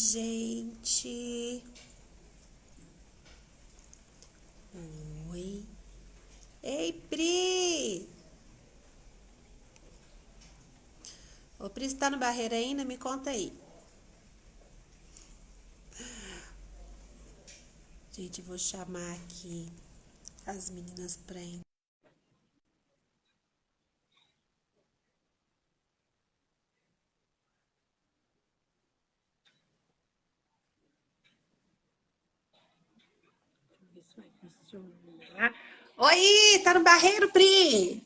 gente. Oi. Ei, Pri! Ô, Pri, você tá no Barreiro ainda? Me conta aí. Gente, vou chamar aqui as meninas pra entrar. Isso vai funcionar. Oi, tá no Barreiro, Pri?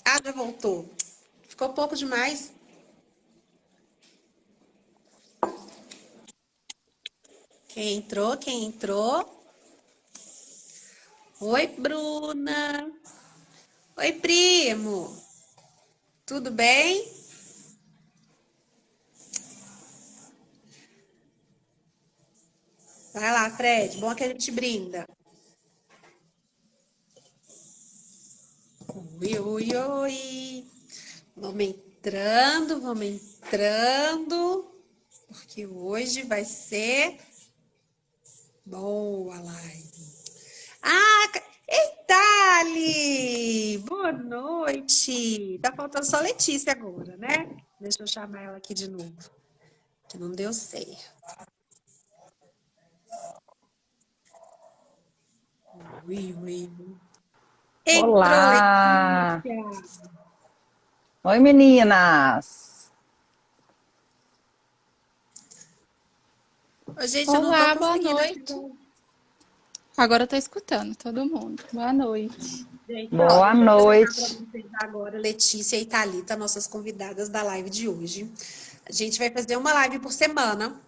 Ah, já voltou. Ficou pouco demais. Quem entrou? Quem entrou? Oi, Bruna. Oi, primo. Tudo bem? Vai lá, Fred. Bom que a gente brinda. Oi, oi, oi. Vamos entrando, vamos entrando. Porque hoje vai ser boa live. Ah, eita, Ali! Boa noite. Tá faltando só Letícia agora, né? Deixa eu chamar ela aqui de novo, que não deu certo. Ui, ui, ui. Entrou, Olá! Letícia. Oi, meninas! Ô, gente, eu não tô Olá, boa conseguindo noite. aqui. Agora eu tô escutando todo mundo. Boa noite. Gente, ó, Boa deixa eu apresentar para noite! vocês agora Letícia e Thalita, nossas convidadas da live de hoje. A gente vai fazer uma live por semana,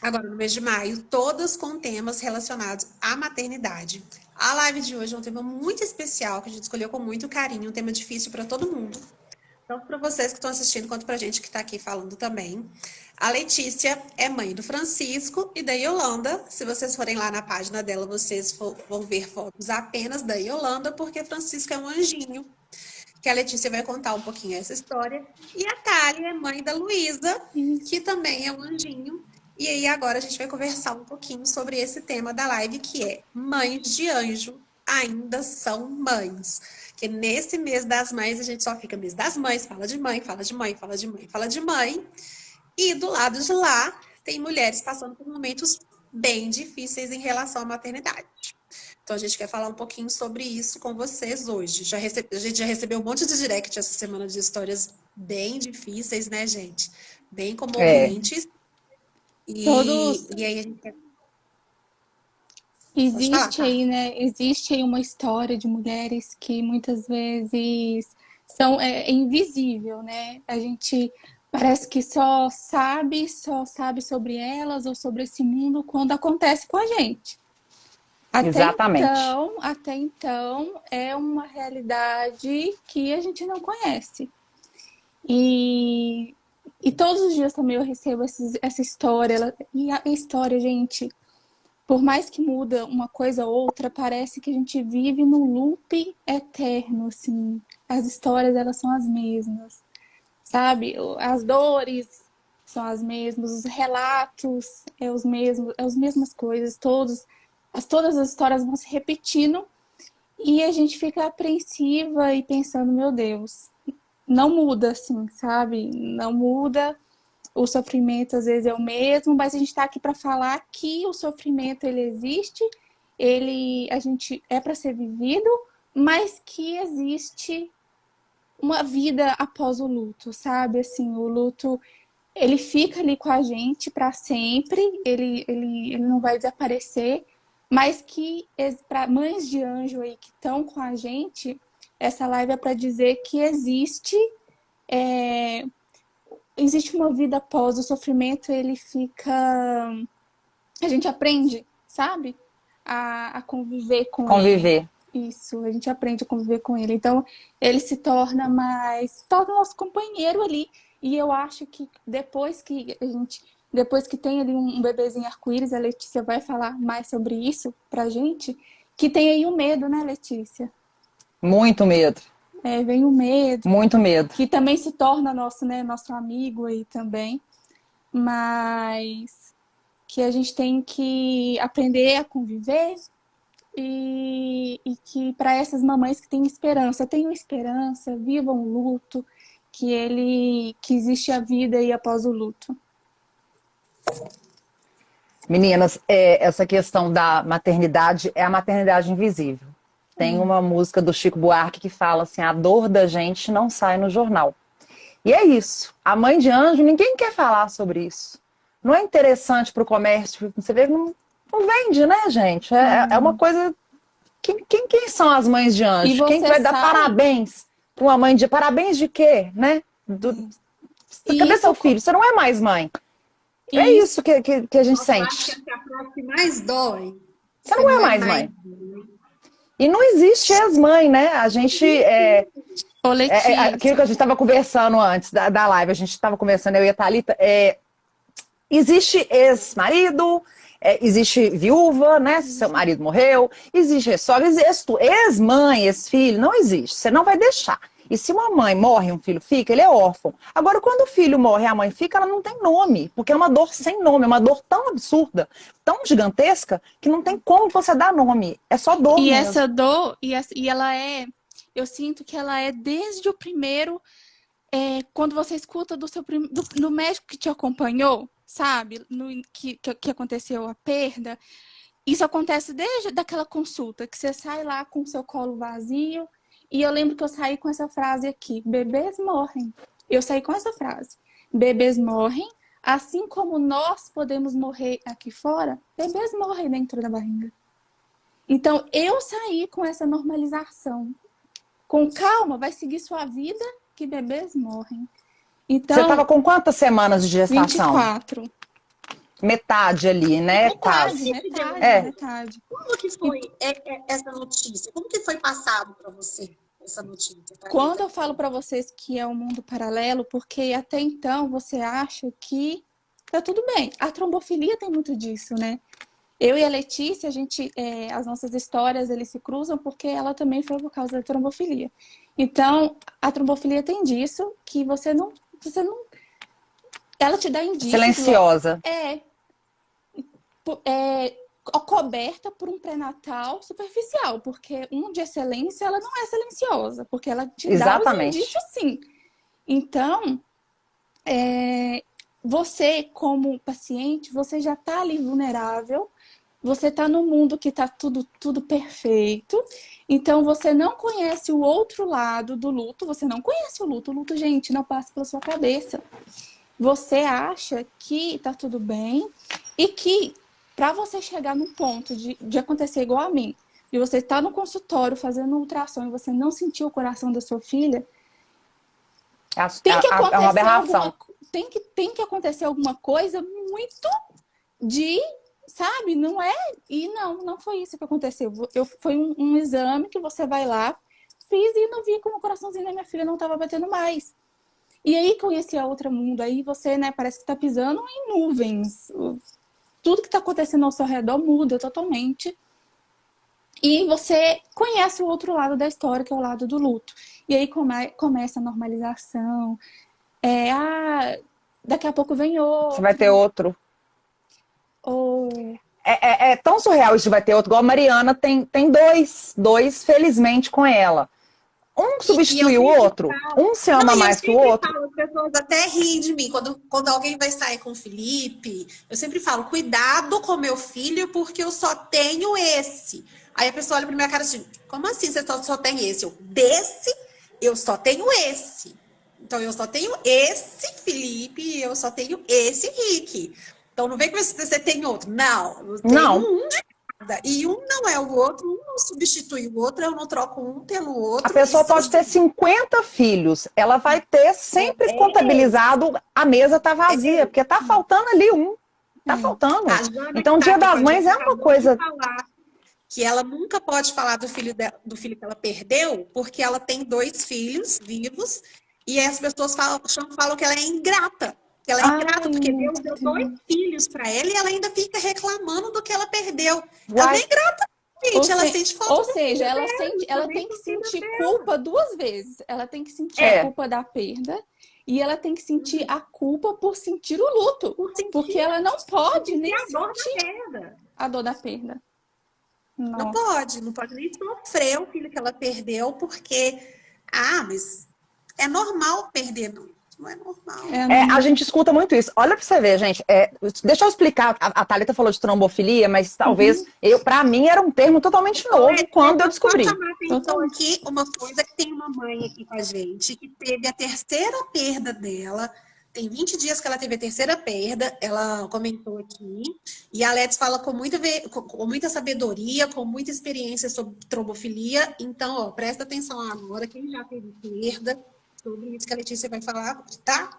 agora no mês de maio, todas com temas relacionados à maternidade. A live de hoje é um tema muito especial, que a gente escolheu com muito carinho, um tema difícil para todo mundo. Tanto para vocês que estão assistindo, quanto para a gente que está aqui falando também. A Letícia é mãe do Francisco e da Yolanda. Se vocês forem lá na página dela, vocês vão ver fotos apenas da Yolanda, porque Francisco é um anjinho. Que a Letícia vai contar um pouquinho essa história. E a Thalia é mãe da Luísa, que Isso. também é um anjinho. E aí agora a gente vai conversar um pouquinho sobre esse tema da live, que é Mães de Anjo ainda são mães. Que nesse mês das mães a gente só fica mês das mães, fala de mãe, fala de mãe, fala de mãe, fala de mãe. E do lado de lá tem mulheres passando por momentos bem difíceis em relação à maternidade. Então a gente quer falar um pouquinho sobre isso com vocês hoje. A gente já recebeu um monte de direct essa semana de histórias bem difíceis, né, gente? Bem É, comoventes. E, Todos e aí a gente quer... Pode falar, existe tá? aí, né? Existe aí uma história de mulheres que muitas vezes são é invisível, né? A gente parece que só sabe sobre elas ou sobre esse mundo quando acontece com a gente. exatamente. Até então é uma realidade que a gente não conhece. E, e todos os dias também eu recebo essa história. E a história, gente, por mais que muda uma coisa ou outra, parece que a gente vive num loop eterno, assim. As histórias, elas são as mesmas, sabe? As dores são as mesmas, os relatos é os mesmos, é as mesmas coisas, todas as histórias vão se repetindo e a gente fica apreensiva e pensando, meu Deus, não muda, assim, sabe? Não muda. O sofrimento às vezes é o mesmo, mas a gente está aqui para falar que o sofrimento ele existe, a gente é para ser vivido, mas que existe uma vida após o luto, sabe? Assim, o luto ele fica ali com a gente para sempre, ele não vai desaparecer, mas que para mães de anjo aí que estão com a gente, essa live é para dizer que é, existe uma vida após o sofrimento, ele fica. A gente aprende, sabe? A conviver com ele. Conviver. Isso, a gente aprende a conviver com ele. Então, ele se torna mais. Torna nosso companheiro ali. E eu acho que depois que tem ali um bebezinho arco-íris, a Letícia vai falar mais sobre isso pra gente. Que tem aí o medo, né, Letícia? Muito medo, É, vem o medo, muito medo. que também se torna nosso, né, nosso amigo aí também. Mas que a gente tem que aprender a conviver e que para essas mamães que têm esperança, tenham esperança, vivam o luto, que existe a vida aí após o luto. Meninas, essa questão da maternidade é a maternidade invisível. Tem uma música do Chico Buarque que fala assim, a dor da gente não sai no jornal. E é isso. A mãe de anjo, ninguém quer falar sobre isso. Não é interessante para o comércio. Você vê que não vende, né, gente? É uma coisa... Quem são as mães de anjo? Quem vai dar parabéns para uma mãe de... Parabéns de quê, né? Cadê seu filho? Você não é mais mãe. É isso que a gente sente. Acho que a frase que mais dói. Você não é mais mãe. E não existe ex-mãe, né? A gente... aquilo que a gente estava conversando antes da live, a gente estava conversando, eu e a Thalita, existe ex-marido, existe viúva, né? Seu marido morreu, existe sogra, existe ex-mãe, ex-filho, não existe. Você não vai deixar. E se uma mãe morre e um filho fica, ele é órfão. Agora, quando o filho morre e a mãe fica, ela não tem nome, porque é uma dor sem nome, é uma dor tão absurda, tão gigantesca, que não tem como você dar nome. É só dor E mesmo. essa dor, e ela é... Eu sinto que ela é desde o primeiro... quando você escuta do médico que te acompanhou, sabe? Que aconteceu a perda. Isso acontece desde daquela consulta, que você sai lá com o seu colo vazio. E eu lembro que eu saí com essa frase aqui: bebês morrem. Eu saí com essa frase: bebês morrem, assim como nós podemos morrer aqui fora, bebês morrem dentro da barriga. Então, eu saí com essa normalização. Com calma, vai seguir sua vida, que bebês morrem. Então, você estava com quantas semanas de gestação? 24. Metade ali, né? Metade. Como que foi essa notícia? Como que foi passado para você essa notícia? Quando eu falo para vocês que é um mundo paralelo, porque até então você acha que tá tudo bem. A trombofilia tem muito disso, né? Eu e a Letícia, as nossas histórias, eles se cruzam porque ela também foi por causa da trombofilia. Então, a trombofilia tem disso, que você não ela te dá indícios. Silenciosa. Coberta por um pré-natal superficial, porque de excelência, ela não é silenciosa, porque ela te dá os indícios, sim. Então, você, como paciente, você já está ali vulnerável, você está num mundo que está tudo perfeito, então você não conhece o outro lado do luto, você não conhece o luto, gente, não passa pela sua cabeça. Você acha que está tudo bem e que para você chegar num ponto de acontecer igual a mim, e você está no consultório fazendo um ultrassom e você não sentiu o coração da sua filha, tem que acontecer uma aberração. Tem que acontecer alguma coisa muito sabe? Não é? E não foi isso que aconteceu. Foi um exame que você vai lá, fiz e não vi como o coraçãozinho da minha filha não estava batendo mais. E aí conheci a outra mundo, aí você, né, parece que está pisando em nuvens. Tudo que está acontecendo ao seu redor muda totalmente. E você conhece o outro lado da história, que é o lado do luto. E aí começa a normalização. Daqui a pouco vem outro. Você vai ter outro. É tão surreal isso de vai ter outro. Igual a Mariana tem dois, felizmente, com ela. Um substitui o outro. Um se ama mais que o outro. As pessoas até riem de mim. Quando alguém vai sair com o Felipe, eu sempre falo, cuidado com meu filho, porque eu só tenho esse. Aí a pessoa olha pra minha cara assim, como assim você só tem esse? Eu só tenho esse. Então eu só tenho esse Felipe e eu só tenho esse Rick. Então não vem com esse você tem outro. Não, eu tenho um de cada. E um não é o outro, um não substitui o outro, eu não troco um pelo outro. A pessoa pode ter 50 filhos, ela vai ter sempre contabilizado, a mesa tá vazia, porque tá faltando ali um. Tá faltando. Então o Dia das Mães é uma coisa... Que ela nunca pode falar do filho que ela perdeu, porque ela tem 2 filhos vivos, e as pessoas falam que ela é ingrata. Que ela é ingrata, porque Deus deu 2 filhos para ela e ela ainda fica reclamando do que ela perdeu. Ela é ingrata, gente. Ela sente falta. Ou seja, ela tem que sentir culpa 2 vezes. Ela tem que sentir a culpa da perda E ela tem que sentir a culpa por sentir o luto. Por sentir, Porque ela não pode sentir nem a dor da sentir perda. a dor da perda. Não Nossa. pode, não pode nem sofrer o filho que ela perdeu, porque, mas é normal perder, não é normal. A gente escuta muito isso. Olha pra você ver, gente. Deixa eu explicar. A Thalita falou de trombofilia, mas talvez para mim era um termo totalmente novo quando eu descobri. Vou chamar a atenção aqui uma coisa que tem uma mãe aqui com a gente que teve a terceira perda dela. Tem 20 dias que ela teve a terceira perda, ela comentou aqui. E a Let's fala com muita sabedoria, com muita experiência sobre trombofilia. Então, ó, presta atenção agora, quem já teve perda, sobre isso que a Letícia vai falar, tá?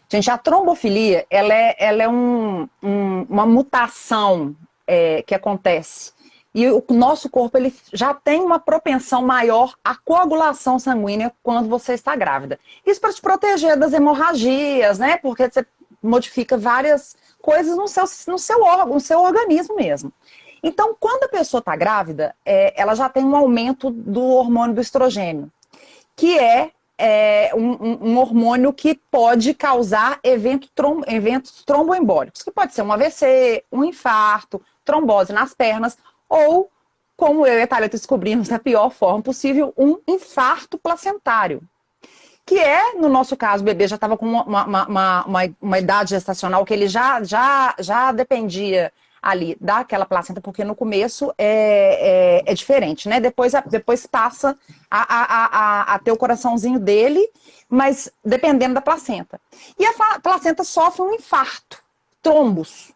Gente, a trombofilia, ela é uma mutação que acontece. E o nosso corpo ele já tem uma propensão maior à coagulação sanguínea quando você está grávida. Isso para te proteger das hemorragias, né? Porque você modifica várias coisas no seu órgão, no seu organismo mesmo. Então, quando a pessoa está grávida, ela já tem um aumento do hormônio do estrogênio, que é um hormônio que pode causar eventos tromboembólicos, que pode ser um AVC, um infarto, trombose nas pernas, ou, como eu e a Thalita descobrimos da pior forma possível, um infarto placentário. Que no nosso caso, o bebê já estava com uma idade gestacional que ele já dependia ali daquela placenta, porque no começo é diferente, né? Depois passa a ter o coraçãozinho dele, mas dependendo da placenta. E a placenta sofre um infarto, trombos.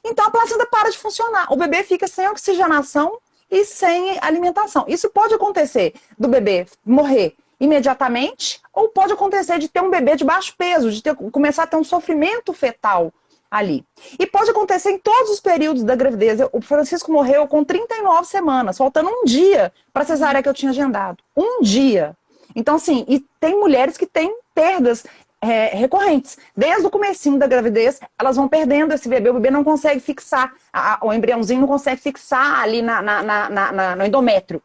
Então a placenta para de funcionar. O bebê fica sem oxigenação e sem alimentação. Isso pode acontecer do bebê morrer imediatamente, ou pode acontecer de ter um bebê de baixo peso, de começar a ter um sofrimento fetal ali. E pode acontecer em todos os períodos da gravidez. O Francisco morreu com 39 semanas, faltando um dia para a cesárea que eu tinha agendado. Um dia. Então, assim, e tem mulheres que têm perdas recorrentes. Desde o comecinho da gravidez, elas vão perdendo esse bebê, o bebê não consegue fixar, o embriãozinho não consegue fixar ali no endométrio.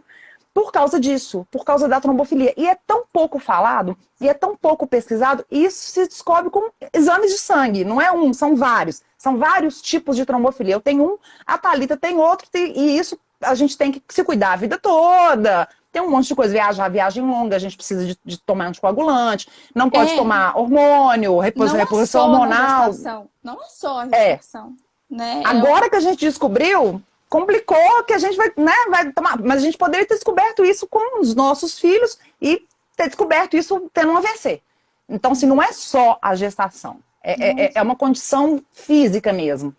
Por causa disso, por causa da trombofilia. E é tão pouco falado, e é tão pouco pesquisado, e isso se descobre com exames de sangue. Não é um, são vários. São vários tipos de trombofilia. Eu tenho um, a Thalita tem outro, e isso a gente tem que se cuidar a vida toda. Tem um monte de coisa, viagem longa, a gente precisa de tomar anticoagulante, não pode tomar hormônio, reposição hormonal. Não é só a gestação. Né? Agora que a gente descobriu, complicou que a gente vai tomar. Mas a gente poderia ter descoberto isso com os nossos filhos e ter descoberto isso tendo um AVC. Então, assim, não é só a gestação. É uma condição física mesmo.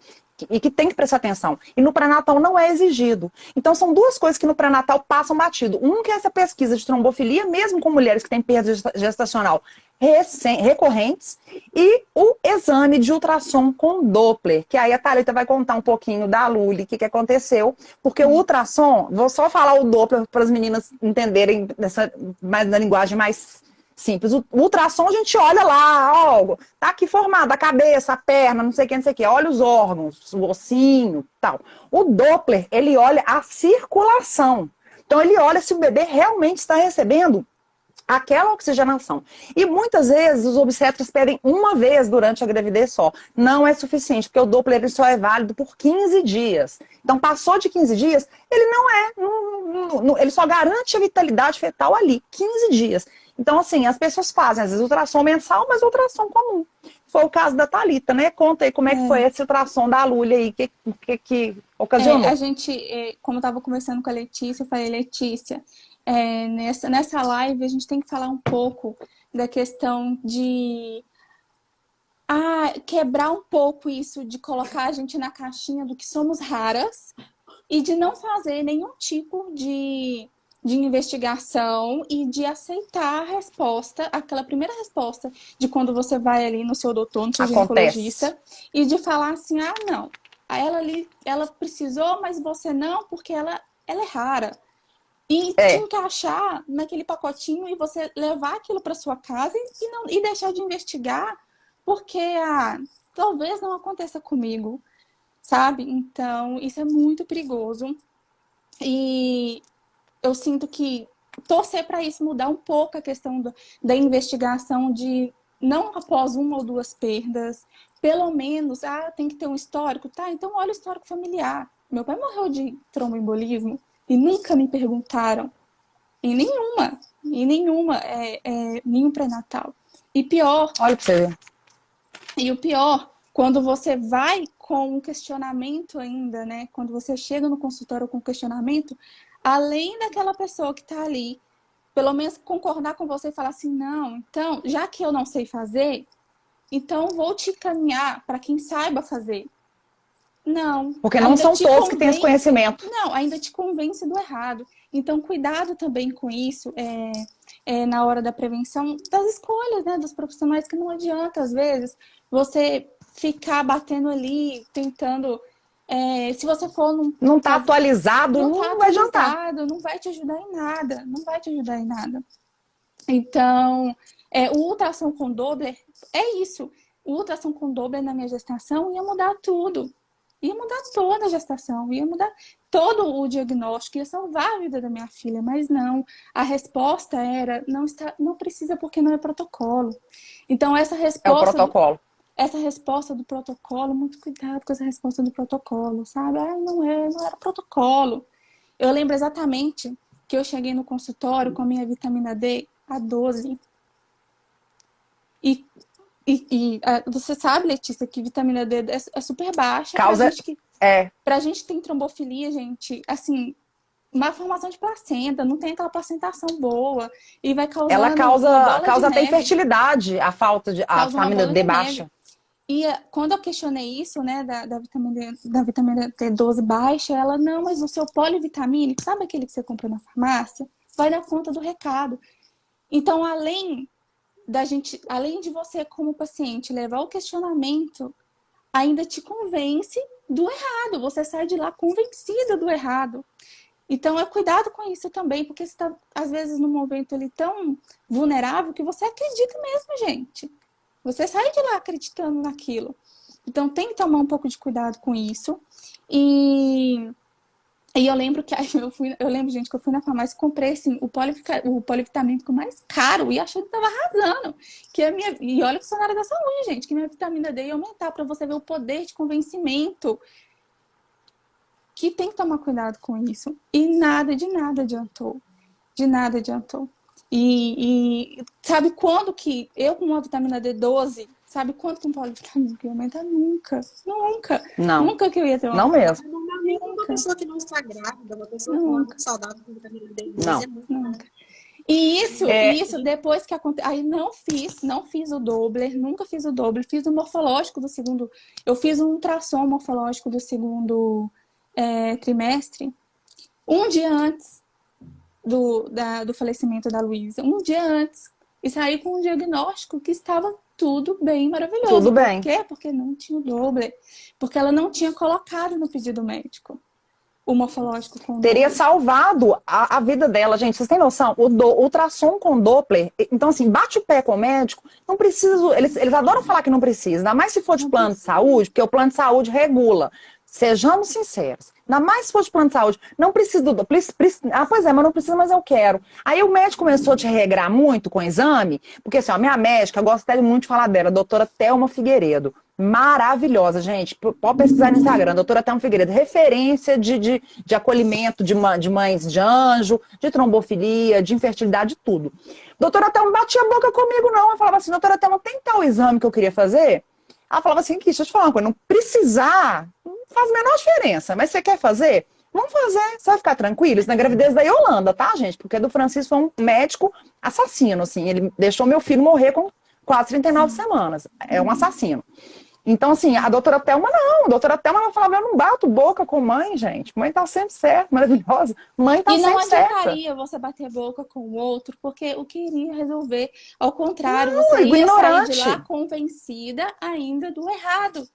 E que tem que prestar atenção. E no pré-natal não é exigido. Então são duas coisas que no pré-natal passam batido. Um que é essa pesquisa de trombofilia, mesmo com mulheres que têm perda gestacional recorrentes, e o exame de ultrassom com Doppler, que aí a Thalita vai contar um pouquinho da Luli, o que aconteceu, porque o ultrassom, vou só falar o Doppler para as meninas entenderem na linguagem mais simples. O ultrassom a gente olha lá, ó, tá aqui formado a cabeça, a perna, não sei o que, olha os órgãos, o ossinho, tal. O Doppler, ele olha a circulação. Então ele olha se o bebê realmente está recebendo aquela oxigenação. E muitas vezes os obstetras pedem uma vez durante a gravidez só. Não é suficiente, porque o Doppler ele só é válido por 15 dias. Então passou de 15 dias, ele ele só garante a vitalidade fetal ali, 15 dias. Então, assim, as pessoas fazem, às vezes, ultrassom mensal, mas ultrassom comum. Foi o caso da Thalita, né? Conta aí como é que foi esse ultrassom da Lúlia aí, que ocasionou. A gente, como eu estava conversando com a Letícia, eu falei, Letícia, nessa live a gente tem que falar um pouco da questão de quebrar um pouco isso, de colocar a gente na caixinha do que somos raras e de não fazer nenhum tipo de investigação e de aceitar a resposta, aquela primeira resposta de quando você vai ali no seu doutor, no seu ginecologista, e de falar assim, não, ela precisou, mas você não, porque ela é rara. E te encaixar naquele pacotinho e você levar aquilo para sua casa e deixar de investigar, porque talvez não aconteça comigo, sabe? Então, isso é muito perigoso. E eu sinto que torcer para isso mudar um pouco a questão da investigação, de não após uma ou duas perdas, pelo menos, tem que ter um histórico, tá? Então olha o histórico familiar. Meu pai morreu de tromboembolismo e nunca me perguntaram em nenhum pré-natal. E pior, Olha pra você ver. e o pior, quando você vai com um questionamento ainda, né? Quando você chega no consultório com questionamento, além daquela pessoa que tá ali, pelo menos concordar com você e falar assim, não, então, já que eu não sei fazer, então vou te encaminhar para quem saiba fazer. Não. Porque não Ainda são te todos que têm esse convence. conhecimento. Não, ainda te convence do errado. Então, cuidado também com isso, na hora da prevenção das escolhas, né, dos profissionais, que não adianta, às vezes, você ficar batendo ali, tentando. Se você for Não tá atualizado, não tá não vai adiantar. atualizado, não vai te ajudar em nada, não vai te ajudar em nada. Então, o ultrassom com Doppler é isso. O ultrassom com Doppler na minha gestação ia mudar tudo. Ia mudar toda a gestação, ia mudar todo o diagnóstico, ia salvar a vida da minha filha, mas não. A resposta era, não precisa porque não é protocolo. Então, É o protocolo. essa resposta do protocolo, muito cuidado com essa resposta do protocolo, sabe? Não era protocolo. Eu lembro exatamente que eu cheguei no consultório com a minha vitamina D a 12. Você sabe, Letícia, que vitamina D é super baixa. Causa. Pra gente que tem trombofilia, gente, assim, má formação de placenta, não tem aquela placentação boa. E vai causando Ela uma bola de causa até neve. infertilidade, a falta de a Causa uma vitamina bola D de baixa. neve. E quando eu questionei isso, né, da vitamina D12 baixa, ela, não, mas o seu polivitamínico, sabe aquele que você compra na farmácia? Vai dar conta do recado. Então, além de você, como paciente, levar o questionamento, ainda te convence do errado. Você sai de lá convencida do errado. Então, cuidado com isso também, porque você está, às vezes, num momento ali tão vulnerável que você acredita mesmo, gente. Você sai de lá acreditando naquilo. Então, tem que tomar um pouco de cuidado com isso. E eu lembro que gente, que eu fui na farmácia e comprei assim, o polivitamínico mais caro e achei que tava arrasando. E olha que sou na área da saúde, gente, que minha vitamina D ia aumentar, para você ver o poder de convencimento. Que tem que tomar cuidado com isso. E de nada adiantou. De nada adiantou. E sabe quando que eu com uma vitamina D12, sabe quanto que um polivitamínico ia aumentar? Nunca. Nunca. Não. Nunca que eu ia ter uma. Não mesmo. Normalmente, uma pessoa que não está grávida, uma pessoa muito saudável com vitamina D12 é muito nunca. E isso depois que aconteceu. Aí não fiz o Doppler, nunca fiz o Doppler, fiz o morfológico do segundo. Eu fiz um ultrassom morfológico do segundo trimestre, um dia antes do falecimento da Luísa, um dia antes, e saí com um diagnóstico que estava tudo bem, maravilhoso. Tudo bem. Por quê? Porque não tinha o Doppler, porque ela não tinha colocado no pedido médico o morfológico com Teria Doppler. salvado a vida dela, gente. Vocês têm noção? O ultrassom com Doppler, então assim, bate o pé com o médico, não precisa, eles adoram falar que não precisa, ainda mais se for de plano de saúde, porque o plano de saúde regula. Sejamos sinceros. Ainda mais se for de plano de saúde. Não precisa do Doppler. Pois é, mas não precisa, mas eu quero. Aí o médico começou a te regrar muito com o exame, porque assim, ó, minha médica, eu gosto até muito de falar dela, a doutora Thelma Figueiredo. Maravilhosa, gente. Pode pesquisar no Instagram, doutora Thelma Figueiredo. Referência de acolhimento de mães de anjo, de trombofilia, de infertilidade, de tudo. Doutora Thelma não batia a boca comigo, não. Eu falava assim, doutora Thelma, tem tal exame que eu queria fazer? Ela falava assim, deixa eu te falar uma coisa, não precisar, não faz a menor diferença, mas você quer fazer? Vamos fazer, você vai ficar tranquilo? Isso na gravidez da Yolanda, tá, gente? Porque do Francisco foi um médico assassino, assim, ele deixou meu filho morrer com quase 39 semanas, é um assassino. Então, assim, a doutora Thelma não, a doutora Thelma ela falava, eu não bato boca com mãe, gente, mãe tá sempre certa, maravilhosa, mãe tá sempre certa. E não adiantaria você bater boca com o outro, porque o que iria resolver, ao contrário, Não, você ia ignorante. sair de lá convencida ainda do errado.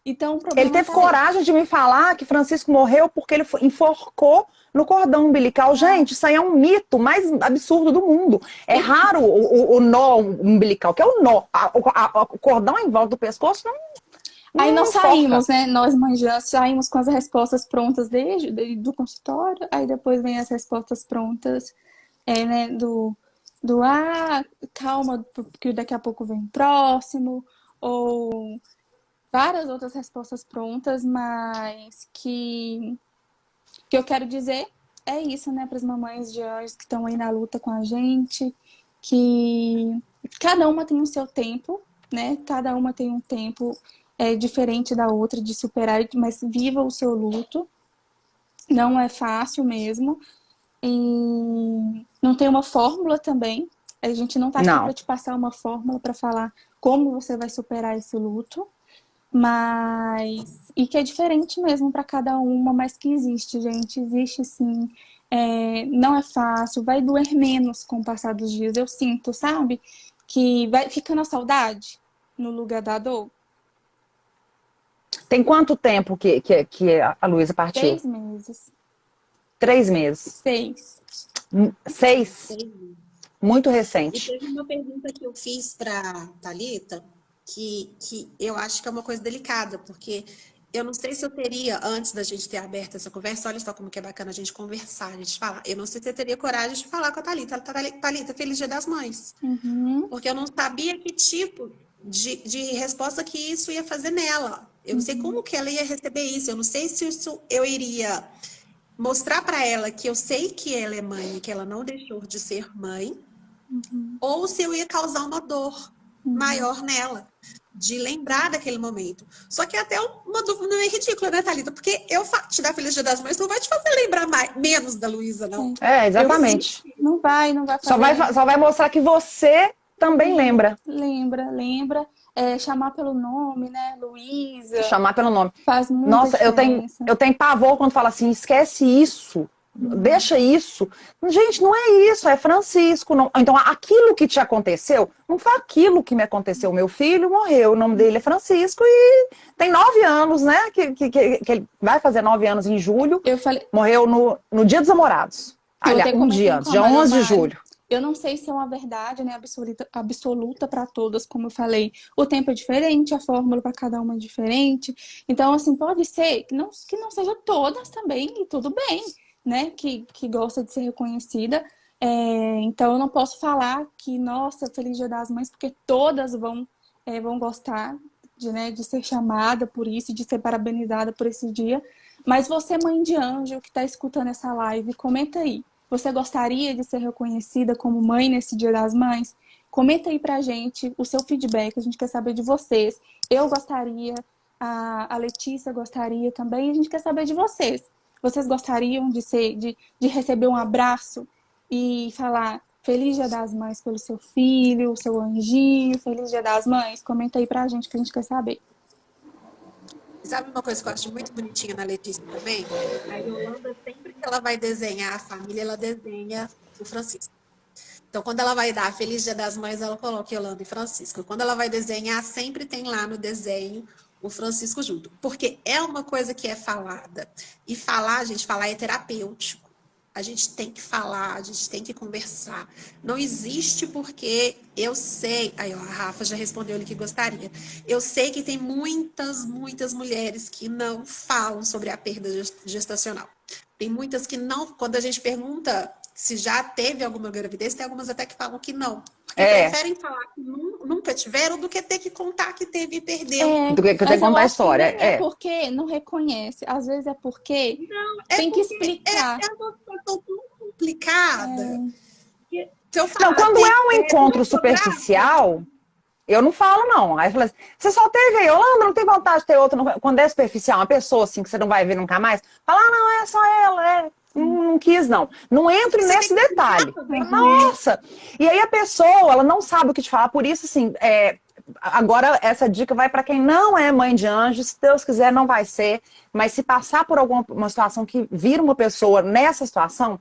Então, o problema ele teve tá coragem de me falar que Francisco morreu porque ele enforcou no cordão umbilical. Gente, isso aí é um mito mais absurdo do mundo. É raro o nó umbilical, que é o nó. O cordão em volta do pescoço não Aí nós enforca. saímos, né? Nós mães já saímos com as respostas prontas do consultório, aí depois vem as respostas prontas, né, calma, porque daqui a pouco vem o próximo, ou várias outras respostas prontas, mas que eu quero dizer é isso, né, para as mamães de anjos que estão aí na luta com a gente, que cada uma tem o seu tempo, né? Cada uma tem um tempo diferente da outra de superar, mas viva o seu luto. Não é fácil mesmo. E não tem uma fórmula também. A gente não tá aqui Não. para te passar uma fórmula para falar como você vai superar esse luto. E que é diferente mesmo para cada uma, mas que existe, gente. Existe sim. Não é fácil, vai doer menos com o passar dos dias. Eu sinto, sabe? Que vai ficando a saudade no lugar da dor. Tem quanto tempo que a Luísa partiu? 6 meses. 3 meses. 6. 6? Muito E recente. teve uma pergunta que eu fiz para Thalita, que eu acho que é uma coisa delicada, porque eu não sei se eu teria, antes da gente ter aberto essa conversa, olha só como que é bacana a gente conversar, a gente falar. Eu não sei se eu teria coragem de falar com a Thalita. Thalita, feliz Dia das Mães. Uhum. Porque eu não sabia que tipo de resposta que isso ia fazer nela. Eu não sei como que ela ia receber isso. Eu não sei se isso eu iria mostrar para ela que eu sei que ela é mãe e que ela não deixou de ser mãe, ou se eu ia causar uma dor maior nela, de lembrar daquele momento. Só que até uma dúvida meio ridícula, né, Thalita? Porque eu te dar Feliz Dia das Mães não vai te fazer lembrar menos da Luísa, não. Exatamente. Não vai fazer. Só vai mostrar que você também lembra. Lembra. Chamar pelo nome, né? Luísa. Chamar pelo nome. Faz muita Nossa, diferença. eu tenho pavor quando fala assim, esquece isso. Deixa isso. Gente, não é isso, é Francisco. Não. Então, aquilo que te aconteceu, não foi aquilo que me aconteceu. Meu filho morreu, o nome dele é Francisco e tem 9 anos, né? Que ele vai fazer 9 anos em julho. Morreu no Dia dos Namorados. Aliás, um dia antes, dia 11 de julho. Eu não sei se é uma verdade, né, absoluta para todas, como eu falei. O tempo é diferente, a fórmula para cada uma é diferente. Então, assim, pode ser que não seja todas também, e tudo bem, né, que gosta de ser reconhecida. Então, eu não posso falar que, nossa, Feliz Dia das Mães, porque todas vão gostar de ser chamada por isso, de ser parabenizada por esse dia. Mas você, mãe de anjo, que está escutando essa live, comenta aí. Você gostaria de ser reconhecida como mãe nesse Dia das Mães? Comenta aí pra gente o seu feedback, a gente quer saber de vocês. Eu gostaria, a Letícia gostaria também, a gente quer saber de vocês. Vocês gostariam de receber um abraço e falar Feliz Dia das Mães pelo seu filho, seu anjinho, Feliz Dia das Mães? Comenta aí pra gente que a gente quer saber. Sabe uma coisa que eu acho muito bonitinha na Letícia também? A Yolanda, sempre que ela vai desenhar a família, ela desenha o Francisco. Então, quando ela vai dar Feliz Dia das Mães, ela coloca Yolanda e Francisco. Quando ela vai desenhar, sempre tem lá no desenho o Francisco junto. Porque é uma coisa que é falada. E falar, gente, falar é terapêutico. A gente tem que falar, a gente tem que conversar. Não existe porque eu sei... Aí, ó, a Rafa já respondeu ali que gostaria. Eu sei que tem muitas mulheres que não falam sobre a perda gestacional. Tem muitas que não... Quando a gente pergunta se já teve alguma gravidez, tem algumas até que falam que não. Porque preferem falar que nunca tiveram do que ter que contar que teve e perdeu. Do que ter que contar a história. É porque não reconhece. Às vezes é porque tem que explicar. É uma situação tão complicada. Não, quando é um encontro superficial, eu não falo, não. Aí fala assim, você só teve aí, Yolanda, não tem vontade de ter outro. Quando é superficial, uma pessoa assim que você não vai ver nunca mais, fala, não, é só ela, não quis, não. Não entre nesse detalhe. Nossa! E aí a pessoa, ela não sabe o que te falar, por isso, assim, agora essa dica vai para quem não é mãe de anjo, se Deus quiser não vai ser, mas se passar por alguma situação que vira uma pessoa nessa situação,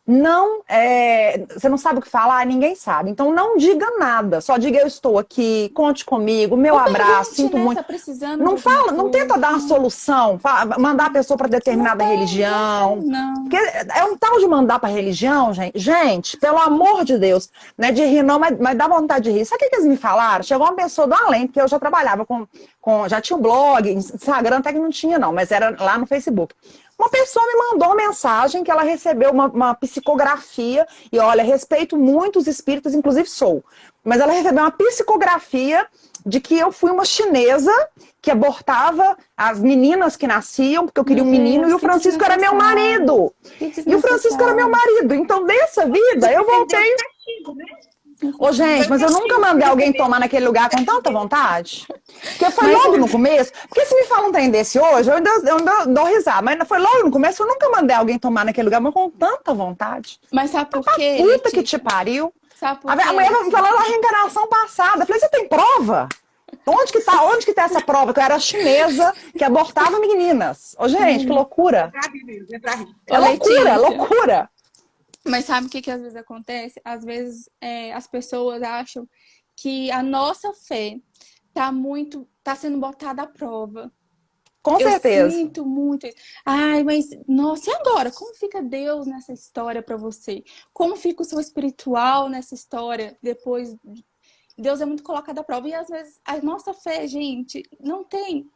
você não sabe o que falar, ninguém sabe. Então não diga nada, só diga eu estou aqui, conte comigo, meu abraço, sinto muito. Tá precisando não fala, não tenta dar uma solução, mandar a pessoa para determinada religião. Não. Porque é um tal de mandar para religião, gente. Gente, pelo amor de Deus, não é de rir não, mas dá vontade de rir. Sabe o que eles me falaram? Chegou uma pessoa do além, porque eu já trabalhava com já tinha um blog, Instagram até que não tinha não, mas era lá no Facebook. Uma pessoa me mandou uma mensagem que ela recebeu uma psicografia, e olha, respeito muito os espíritos, inclusive sou, mas ela recebeu uma psicografia de que eu fui uma chinesa que abortava as meninas que nasciam, porque eu queria um menino, e o Francisco era meu marido. E o Francisco era meu marido. Então, dessa vida, eu voltei... Ô, gente, mas eu nunca mandei alguém tomar naquele lugar com tanta vontade. Porque foi logo no começo. Porque se me falam um trem desse hoje, eu ainda dou risada. Mas foi logo no começo, eu nunca mandei alguém tomar naquele lugar, mas com tanta vontade. Mas sabe por quê? Puta que te pariu. Sabe por quê? A mulher vai me falar da reencarnação passada. Eu falei, você tem prova? Onde que tá essa prova? Que eu era chinesa que abortava meninas. Ô, gente, que loucura. É loucura, loucura. Mas sabe o que às vezes acontece? Às vezes as pessoas acham que a nossa fé tá sendo botada à prova. Com certeza. Eu sinto muito isso. Ai, mas, nossa, e agora? Como fica Deus nessa história pra você? Como fica o seu espiritual nessa história depois? Deus é muito colocado à prova. E às vezes a nossa fé, gente, não tem.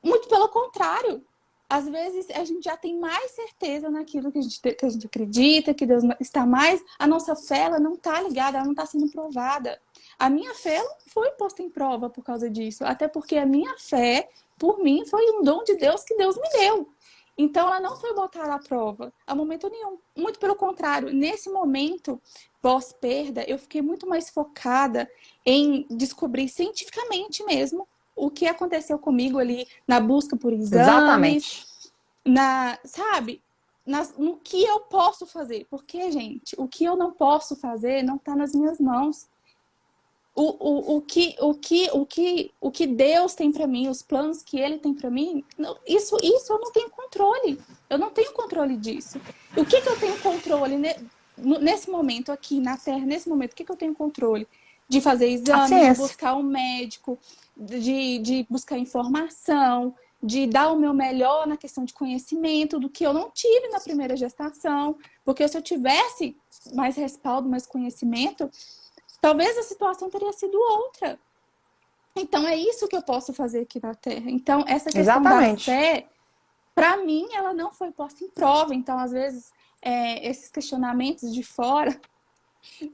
Muito pelo contrário. Às vezes a gente já tem mais certeza naquilo que a gente acredita, que Deus está mais. A nossa fé, ela não está ligada, ela não está sendo provada. A minha fé ela não foi posta em prova por causa disso. Até porque a minha fé, por mim, foi um dom de Deus que Deus me deu. Então ela não foi botada à prova a momento nenhum. Muito pelo contrário, nesse momento, pós-perda, eu fiquei muito mais focada em descobrir cientificamente mesmo o que aconteceu comigo ali na busca por exames. Exatamente. No que eu posso fazer. Porque, gente, o que eu não posso fazer não está nas minhas mãos. O que Deus tem para mim, os planos que Ele tem para mim, isso eu não tenho controle. Eu não tenho controle disso. O que eu tenho controle nesse momento aqui na Terra, nesse momento? O que eu tenho controle? De fazer exames, de buscar um médico, de buscar informação, de dar o meu melhor na questão de conhecimento, do que eu não tive na primeira gestação. Porque se eu tivesse mais respaldo, mais conhecimento, talvez a situação teria sido outra. Então, é isso que eu posso fazer aqui na Terra. Então, essa questão da fé, para mim, ela não foi posta em prova. Então, às vezes, esses questionamentos de fora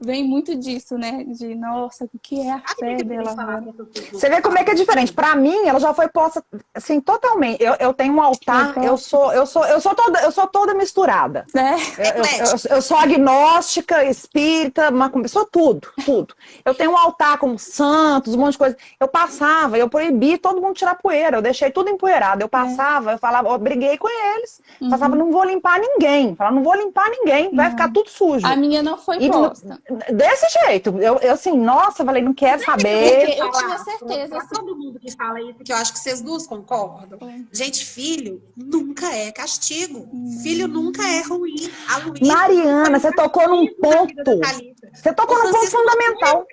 vem muito disso, né? De, nossa, o que é a fé dela? Você vê como é que é diferente. Pra mim, ela já foi posta, assim, totalmente. Eu tenho um altar, eu sou toda misturada. Eu sou agnóstica, espírita, sou tudo. Eu tenho um altar como santos, um monte de coisa. Eu proibi todo mundo tirar poeira, eu deixei tudo empoeirado. Eu passava, eu falava, eu briguei com eles. Passava, não vou limpar ninguém. Falava, não vou limpar ninguém, vai ficar tudo sujo. A minha não foi posta. Desse jeito. Eu assim, nossa, falei, não quero saber. Eu tinha certeza. Pra todo mundo que fala isso, que eu acho que vocês duas concordam. Gente, filho nunca é castigo. Filho nunca é ruim. Mariana, você tocou num ponto. Você tocou num ponto fundamental.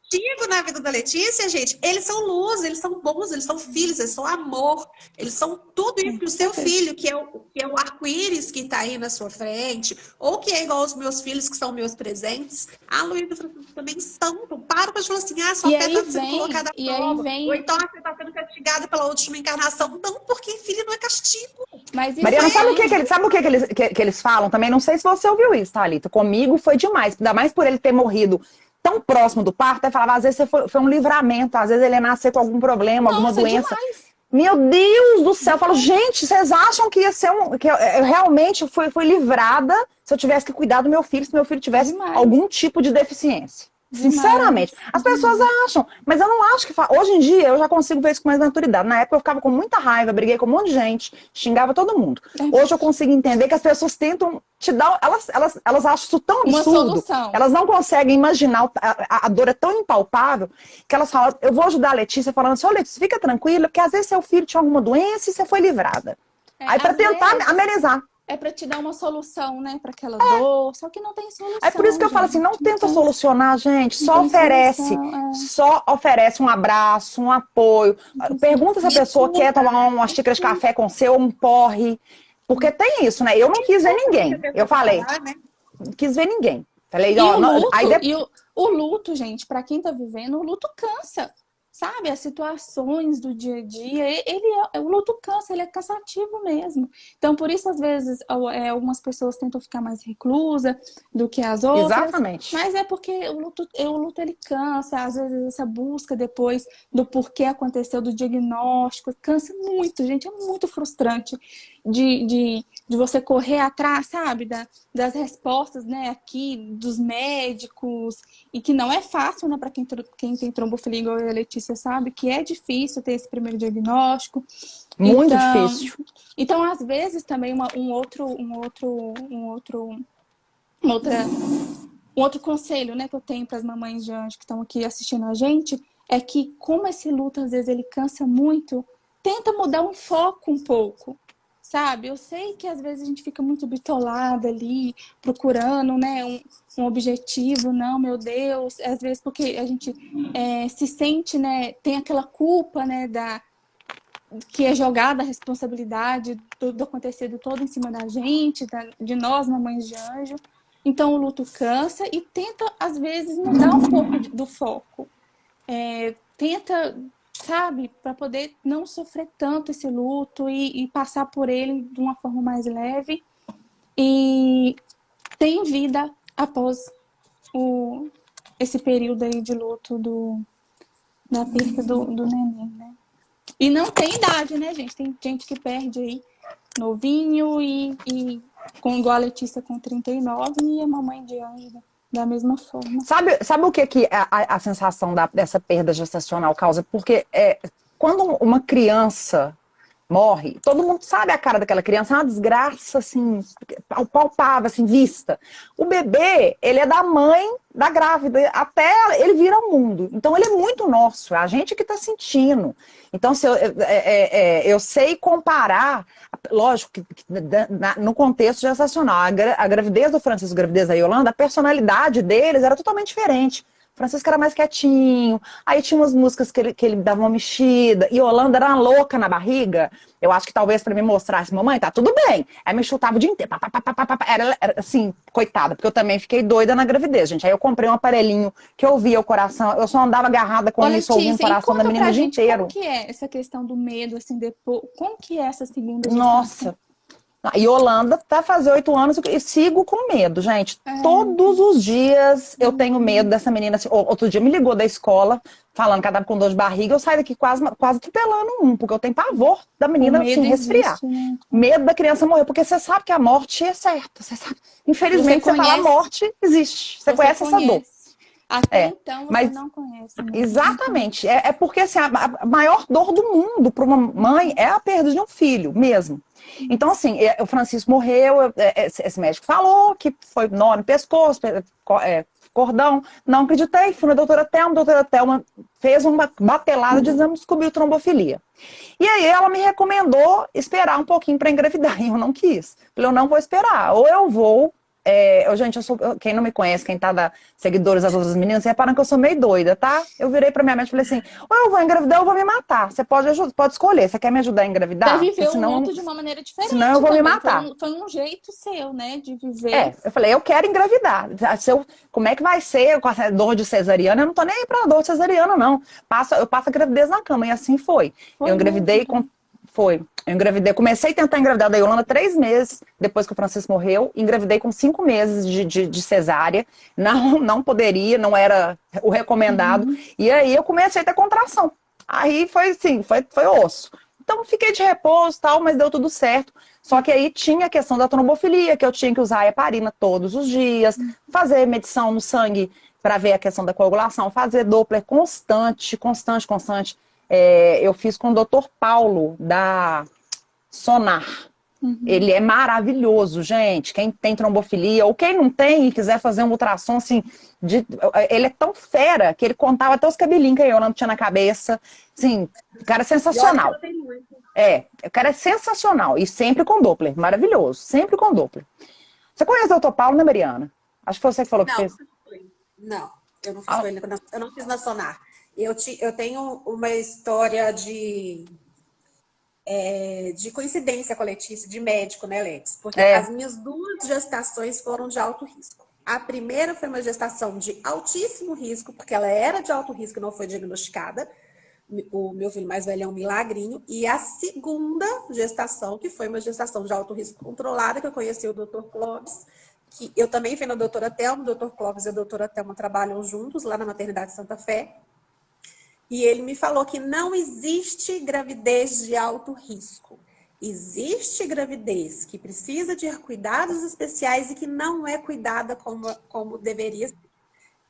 Castigo na vida da Letícia, gente, eles são luz, eles são bons, eles são filhos, eles são amor, eles são tudo isso pro seu filho, que é o arco-íris que tá aí na sua frente, ou que é igual aos meus filhos, que são meus presentes. A Luísa e o Francisco também são. Então, para pra falar assim, sua fé tá sendo colocada à prova. Ou então, você tá sendo castigada pela última encarnação. Não, porque filho não é castigo. Mariana, sabe o que eles falam também? Não sei se você ouviu isso, Thalita. Comigo foi demais, ainda mais por ele ter morrido tão próximo do parto, aí falava, às vezes foi um livramento, às vezes ele ia nascer com algum problema, alguma doença. Demais. Meu Deus do céu, eu falo, gente, vocês acham que ia ser que eu realmente fui livrada se eu tivesse que cuidar do meu filho, se meu filho tivesse algum tipo de deficiência. Sinceramente, as pessoas acham, mas eu não acho que hoje em dia eu já consigo ver isso com mais maturidade. Na época eu ficava com muita raiva, briguei com um monte de gente, xingava todo mundo. Hoje eu consigo entender que as pessoas tentam te dar, elas acham isso tão absurdo, elas não conseguem imaginar, a dor é tão impalpável que elas falam, eu vou ajudar a Letícia falando assim, Letícia, fica tranquila, porque às vezes seu filho tinha alguma doença e você foi livrada. Aí pra tentar amenizar. É pra te dar uma solução, né, pra aquela dor, só que não tem solução. É por isso que eu falo assim, não tenta solucionar, gente, só oferece. Só oferece um abraço, um apoio. Pergunta se a pessoa quer tomar uma xícara de café com você ou um porre. Porque tem isso, né? Eu não quis ver ninguém. Eu falei, não quis ver ninguém. Falei, o luto, gente, pra quem tá vivendo, o luto cansa. sabe, as situações do dia a dia. O luto cansa, ele é cansativo mesmo. Então, por isso, às vezes, algumas pessoas tentam ficar mais reclusa do que as outras. Exatamente. Mas é porque o luto ele cansa. Às vezes, essa busca depois do porquê aconteceu, do diagnóstico, cansa muito, gente. É muito frustrante de você correr atrás, sabe, das respostas, né, aqui dos médicos, e que não é fácil, né, para quem tem trombofilia, igual eu e a Letícia, sabe, que é difícil ter esse primeiro diagnóstico. Muito Então, difícil. então às vezes também um outro conselho, né, que eu tenho para as mamães de anjo que estão aqui assistindo a gente, é que como esse luto às vezes ele cansa muito, tenta mudar um foco um pouco. Sabe, eu sei que às vezes a gente fica muito bitolada ali, procurando, né, um objetivo, não, meu Deus, às vezes porque a gente se sente, né, tem aquela culpa, né, que é jogada a responsabilidade do acontecido todo em cima da gente, de nós, mamães de anjo. Então o luto cansa e tenta, às vezes, mudar um pouco do foco. Tenta, sabe, para poder não sofrer tanto esse luto e passar por ele de uma forma mais leve e tem vida após esse período aí de luto da perda do neném, né? E não tem idade, né, gente? Tem gente que perde aí novinho com igual a Letícia com 39 e a mamãe de anjo da mesma forma. Sabe o que a sensação dessa perda gestacional causa? Porque quando uma criança morre, todo mundo sabe a cara daquela criança, é uma desgraça, assim, palpável, assim, vista. O bebê, ele é da mãe, da grávida, até ele vira o mundo. Então, ele é muito nosso, é a gente que está sentindo. Então, se eu sei comparar, lógico, que no contexto gestacional, a gravidez do Francisco, a gravidez da Yolanda, a personalidade deles era totalmente diferente. Francisco era mais quietinho, aí tinha umas músicas que ele dava uma mexida, e Yolanda era uma louca na barriga. Eu acho que talvez para me mostrar assim, mamãe, tá tudo bem. Aí me chutava o dia inteiro, era assim, coitada, porque eu também fiquei doida na gravidez, gente. Aí eu comprei um aparelhinho que eu ouvia o coração, eu só andava agarrada com isso, ouvindo o coração da menina o dia inteiro. Como que é essa questão do medo, assim, depois, como que é essa segunda gestação? Nossa. A Yolanda vai fazer 8 anos e sigo com medo, gente. Todos os dias eu tenho medo dessa menina. Assim, outro dia me ligou da escola, falando que ela tava com dor de barriga. Eu saio daqui quase atropelando porque eu tenho pavor da menina assim, resfriar. Existe, né? Medo da criança morrer, porque você sabe que a morte é certa. Você sabe. Infelizmente, você fala a morte existe. Você conhece essa dor. Até então você não conhece. Né? Exatamente. É porque assim, a maior dor do mundo para uma mãe é a perda de um filho mesmo. Então, assim, o Francisco morreu, esse médico falou que foi nó no pescoço, cordão. Não acreditei, fui na doutora Thelma fez uma batelada de exame e descobriu trombofilia. E aí ela me recomendou esperar um pouquinho para engravidar, e eu não quis. Falei, eu não vou esperar, ou eu vou... gente, quem não me conhece, quem tá seguidores das outras meninas, reparam que eu sou meio doida, tá? Eu virei pra minha médica e falei assim, ou eu vou engravidar ou eu vou me matar. Você pode escolher, você quer me ajudar a engravidar? Você viveu o luto de uma maneira diferente. Senão eu vou me matar. Foi um jeito seu, né, de viver. Eu falei, eu quero engravidar. Como é que vai ser com a dor de cesariana? Eu não tô nem aí pra dor de cesariana, não. Eu passo a gravidez na cama, e assim foi. Eu engravidei com... Eu engravidei, comecei a tentar engravidar da Yolanda 3 meses depois que o Francisco morreu, engravidei com 5 meses de cesárea, não poderia, não era o recomendado, e aí eu comecei a ter contração. Aí foi assim, foi osso. Então fiquei de repouso e tal, mas deu tudo certo. Só que aí tinha a questão da trombofilia, que eu tinha que usar a heparina todos os dias, fazer medição no sangue para ver a questão da coagulação, fazer Doppler constante. Eu fiz com o Dr. Paulo, da Sonar. Ele é maravilhoso, gente. Quem tem trombofilia, ou quem não tem e quiser fazer um ultrassom, assim, ele é tão fera que ele contava até os cabelinhos que a Yolanda tinha na cabeça. Assim, o cara é sensacional. O cara é sensacional. E sempre com Doppler, maravilhoso. Sempre com Doppler. Você conhece o Dr. Paulo, né, Mariana? Acho que foi você que falou que fez. Não, eu não fiz com ele. Eu não fiz na Sonar. Eu tenho uma história de coincidência com a Letícia, de médico, né, Lex? Porque as minhas 2 gestações foram de alto risco. A primeira foi uma gestação de altíssimo risco, porque ela era de alto risco e não foi diagnosticada. O meu filho mais velho é um milagrinho. E a segunda gestação, que foi uma gestação de alto risco controlada, que eu conheci o Dr. Clóvis, que eu também fui na doutora Thelma, o Dr. Clóvis e a doutora Thelma trabalham juntos lá na Maternidade Santa Fé. E ele me falou que não existe gravidez de alto risco. Existe gravidez que precisa de cuidados especiais e que não é cuidada como deveria ser.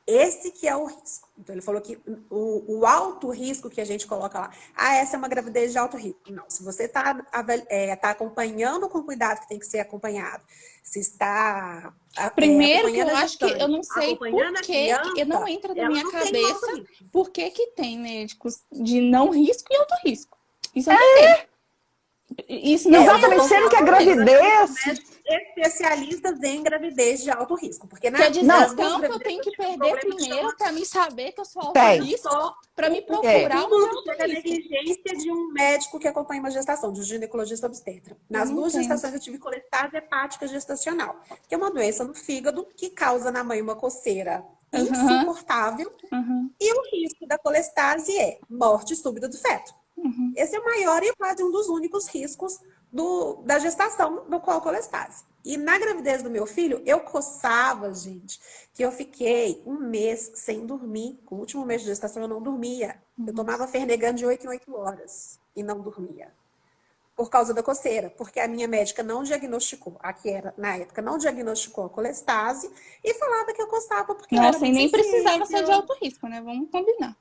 Esse que é o risco. Então, ele falou que o alto risco que a gente coloca lá, essa é uma gravidez de alto risco. Não, se você está acompanhando com cuidado que tem que ser acompanhado, se está Primeiro que acompanhando eu a acho que eu não gestante, sei acompanhando por a que criança, não entra na ela minha não tem alto cabeça risco. por que tem médicos de não risco e alto risco. Isso eu não entendo. Isso não entra Exatamente, na sendo minha que a cabeça. gravidez. Médicos especialistas em gravidez de alto risco. Porque Quer dizer, Não. nas duas então, que eu gravidezes tenho que tive um perder problema que primeiro chama para me saber que eu sou alto Tem. risco, só para me o procurar um de cúmulo que alto chega à risco. negligência de um médico que acompanha uma gestação, de um ginecologista obstetra. Eu Nas não duas entendo. gestações eu tive colestase hepática gestacional, que é uma doença no fígado que causa na mãe uma coceira insuportável. E o risco da colestase é morte súbita do feto. Esse é o maior e quase um dos únicos riscos da gestação do qual colestase. E na gravidez do meu filho, eu coçava, gente, que eu fiquei um mês sem dormir. Com o último mês de gestação, eu não dormia. Eu tomava Fernegan de 8 em 8 horas e não dormia. Por causa da coceira, porque a minha médica não diagnosticou, a que era na época, não diagnosticou a colestase e falava que eu coçava porque eu era Nossa, e muito nem precisava ser de sensível. alto risco, né? Vamos combinar.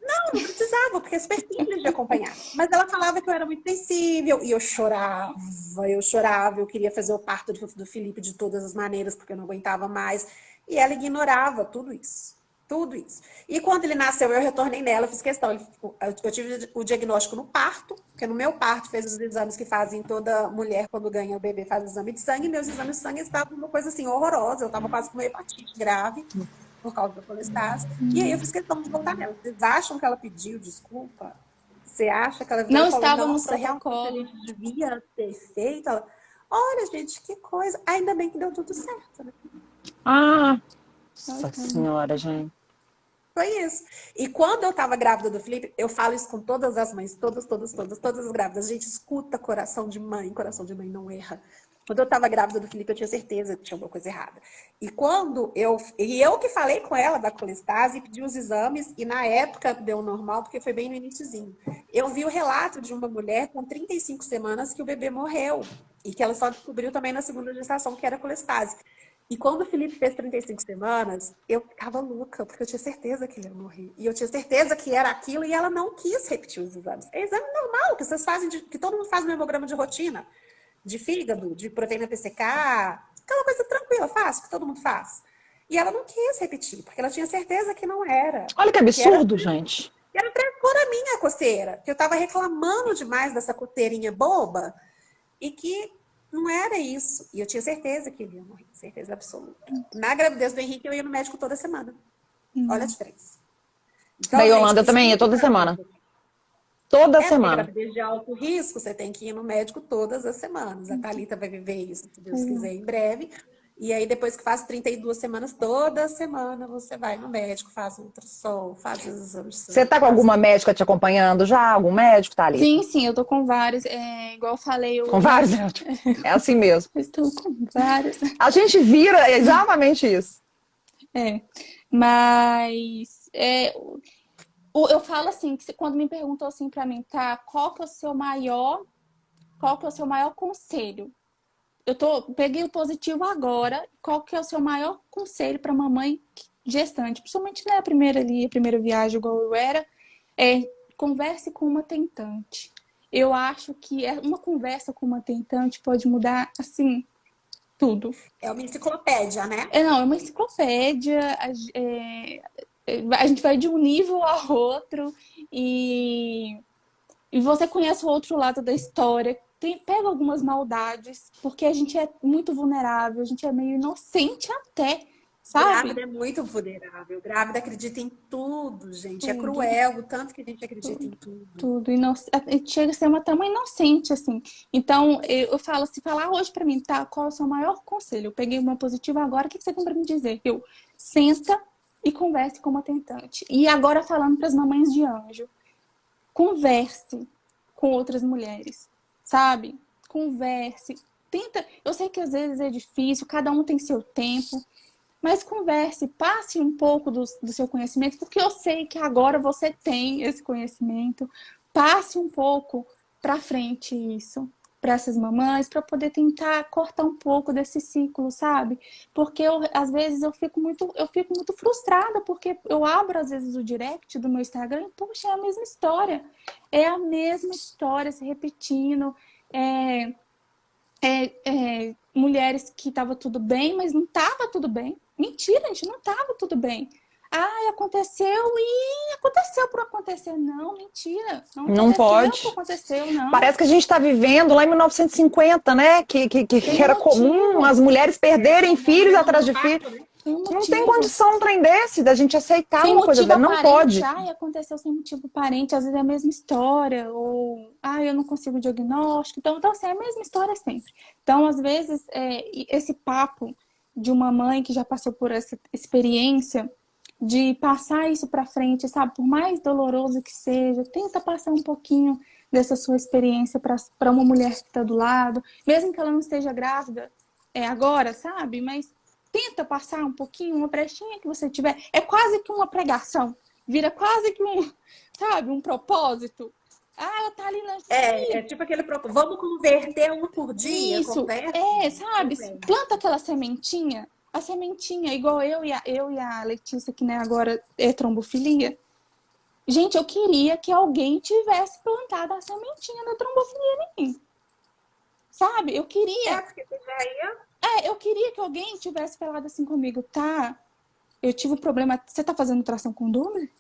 Não precisava, porque é super simples de acompanhar. Mas ela falava que eu era muito sensível e eu chorava, eu queria fazer o parto do Felipe de todas as maneiras, porque eu não aguentava mais. E ela ignorava tudo isso. Tudo isso. E quando ele nasceu, eu retornei nela, eu fiz questão. Eu tive o diagnóstico no parto, porque no meu parto fez os exames que fazem toda mulher quando ganha o bebê, faz o exame de sangue, e meus exames de sangue estavam uma coisa assim horrorosa. Eu estava quase com uma hepatite grave por causa da colestase. E aí eu fiz questão de voltar nela. Vocês acham que ela pediu desculpa? Você acha que ela virou Não e falou, estava no nossa, realmente a protocolo. gente devia ter feito? Ela, olha, gente, que coisa. Ainda bem que deu tudo certo, né? Nossa senhora, gente. Foi isso. E quando eu tava grávida do Felipe, eu falo isso com todas as mães, todas as grávidas. A gente escuta coração de mãe não erra. Quando eu tava grávida do Felipe, eu tinha certeza que tinha alguma coisa errada. E eu que falei com ela da colestase, pedi os exames, e na época deu normal, porque foi bem no iniciozinho. Eu vi o relato de uma mulher com 35 semanas que o bebê morreu. E que ela só descobriu também na segunda gestação que era colestase. E quando o Felipe fez 35 semanas, eu ficava louca, porque eu tinha certeza que ele ia morrer. E eu tinha certeza que era aquilo, e ela não quis repetir os exames. É exame normal, que vocês fazem, que todo mundo faz no hemograma de rotina. De fígado, de proteína PCK, aquela coisa tranquila, fácil, que todo mundo faz. E ela não quis repetir, porque ela tinha certeza que não era. Olha que absurdo, gente. Era frescura minha a coceira, que eu tava reclamando demais dessa coceirinha boba, e que não era isso. E eu tinha certeza que ele ia morrer, certeza absoluta. Na gravidez do Henrique, eu ia no médico toda semana. Olha a diferença. Então, Da gente, Yolanda também ia toda semana. porque Toda semana. gravidez de alto risco, você tem que ir no médico todas as semanas. A Thalita vai viver isso, se Deus quiser, em breve. E aí, depois que faz 32 semanas, toda semana você vai no médico, faz um ultrassom, faz os exames de sangue. Você tá com alguma médica te acompanhando já? Algum médico, Thalita? Sim, eu tô com vários. Igual eu falei. Com vários médicos? É assim mesmo. Eu estou com vários. A gente vira exatamente isso. Mas eu falo assim, que quando me perguntou assim pra mim, tá, qual que é o seu maior conselho? Peguei o positivo agora, qual que é o seu maior conselho pra mamãe gestante? Principalmente na primeira viagem, igual eu era, converse com uma tentante. Eu acho que uma conversa com uma tentante pode mudar, assim, tudo. É uma enciclopédia, né? Não, é uma enciclopédia. A gente vai de um nível a outro e você conhece o outro lado da história. Pega algumas maldades, porque a gente é muito vulnerável, a gente é meio inocente até, sabe? Grávida é muito vulnerável. Grávida acredita em tudo, gente. É cruel o tanto que a gente acredita em tudo. Tudo. Chega a ser até uma inocente, assim. Então, eu falo, se falar hoje pra mim, tá, qual é o seu maior conselho? Eu peguei uma positiva agora, o que você tem pra me dizer? Senta e converse com uma tentante. E agora falando pras mamães de anjo. converse com outras mulheres, sabe? Converse. Tenta. Eu sei que às vezes é difícil, cada um tem seu tempo, mas converse, passe um pouco do seu conhecimento, porque eu sei que agora você tem esse conhecimento. Passe um pouco para frente isso, para essas mamães, para poder tentar cortar um pouco desse ciclo, sabe? Porque às vezes eu fico muito frustrada, porque eu abro às vezes o direct do meu Instagram e, poxa, é a mesma história. É a mesma história se repetindo. Mulheres que estava tudo bem, mas não estava tudo bem. Mentira, gente, não estava tudo bem. Ai, aconteceu e aconteceu por acontecer. Não, mentira. Não Aconteceu pode. por aconteceu, não. Parece que a gente está vivendo lá em 1950, né? Que era comum as mulheres perderem filhos atrás de filhos. Não tem condição um trem desse da gente aceitar sem uma coisa motivo dessa. Não aparente. pode. Ai, aconteceu sem motivo aparente. Às vezes é a mesma história. Ou, ai, eu não consigo diagnóstico. Então assim, é a mesma história sempre. Então, às vezes, esse papo de uma mãe que já passou por essa experiência de passar isso para frente, sabe? Por mais doloroso que seja, tenta passar um pouquinho dessa sua experiência para uma mulher que está do lado, mesmo que ela não esteja grávida agora, sabe? Mas tenta passar um pouquinho, uma brechinha que você tiver. É quase que uma pregação. Vira quase que um propósito. Ah, ela tá ali na... É tipo aquele propósito. Vamos converter um por dia? Isso, sabe? Planta aquela sementinha. A sementinha, igual eu e a Letícia, que né, agora é trombofilia. Gente, eu queria que alguém tivesse plantado a sementinha da trombofilia em mim. Sabe? Eu queria. Eu queria que alguém tivesse falado assim comigo, tá? Eu tive um problema. Você tá fazendo tração com Doppler?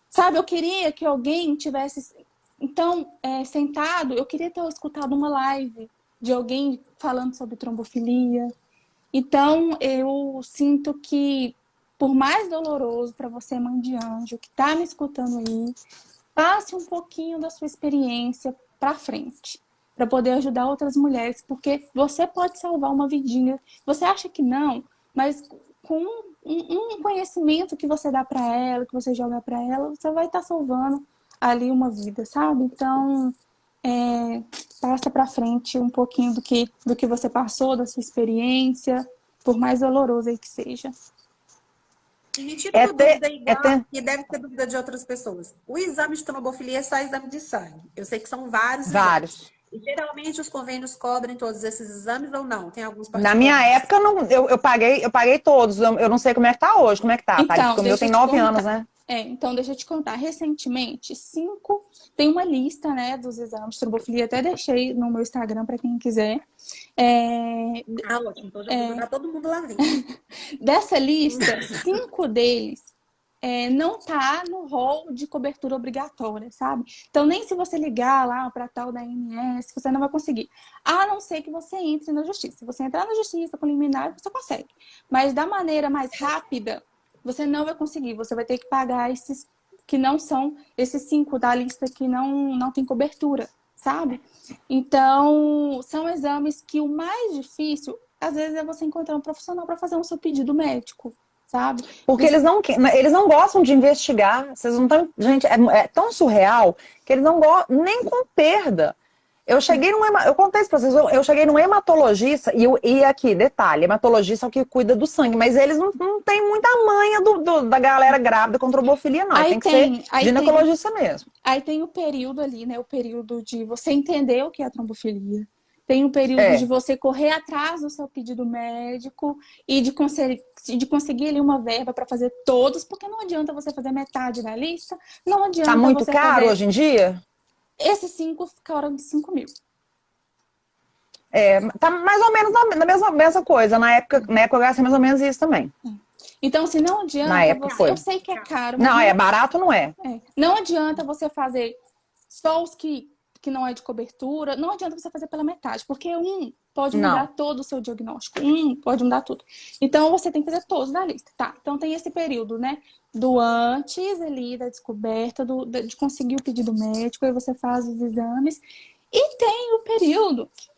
Sabe? Eu queria que alguém tivesse. Então, sentado, eu queria ter escutado uma live de alguém falando sobre trombofilia. Então, eu sinto que, por mais doloroso para você, mãe de anjo, que tá me escutando aí, passe um pouquinho da sua experiência para frente, para poder ajudar outras mulheres, porque você pode salvar uma vidinha. Você acha que não, mas com um conhecimento que você dá para ela, que você joga para ela, você vai estar salvando ali uma vida, sabe? Então, passa para frente um pouquinho do que você passou, da sua experiência, por mais doloroso aí que seja. E me tira uma dúvida igual, que deve ter dúvida de outras pessoas. O exame de trombofilia é só exame de sangue. Eu sei que são vários exames. E geralmente os convênios cobrem todos esses exames ou não? Tem alguns particulares? Na minha época, não, eu paguei todos. Eu não sei como é que tá hoje. Como é que tá? Então, Porque o meu tem 9 anos, né? Então, deixa eu te contar. Recentemente, tem uma lista, né, dos exames de trombofilia. Até deixei no meu Instagram para quem quiser. Ótimo. Então já vou mandar todo mundo lá ver. Dessa lista, 5 deles não tá no rol de cobertura obrigatória, sabe? Então, nem se você ligar lá para tal da ANS, você não vai conseguir. A não ser que você entre na justiça. Se você entrar na justiça com liminar, você consegue. Mas da maneira mais rápida, você não vai conseguir. Você vai ter que pagar esses que não são, esses 5 da lista que não tem cobertura, sabe? Então, são exames que o mais difícil, às vezes, é você encontrar um profissional para fazer o seu pedido médico, sabe? Porque eles não gostam de investigar. Vocês não estão. Gente, é tão surreal que eles não gostam nem com perda. Eu contei isso pra vocês, eu cheguei num hematologista, e aqui, detalhe, hematologista é o que cuida do sangue, mas eles não têm muita manha da galera grávida com trombofilia, não. Tem que ser ginecologista mesmo. Aí tem o período ali, né? O período de você entender o que é a trombofilia. Tem o período de você correr atrás do seu pedido médico e de conseguir ali uma verba para fazer todos, porque não adianta você fazer metade da lista, não adianta. Tá muito caro hoje em dia? Esses 5 ficaram de 5 mil. Tá mais ou menos na mesma coisa. Na época eu gastei mais ou menos isso também. Então, se não adianta, na época eu sei que é caro. Não, barato não é. Não adianta você fazer só os que não é de cobertura, não adianta você fazer pela metade, porque pode mudar todo o seu diagnóstico, pode mudar tudo. Então, você tem que fazer todos da lista, tá? Então, tem esse período, né? Do antes ali, da descoberta, de conseguir o pedido médico, aí você faz os exames. E tem o período que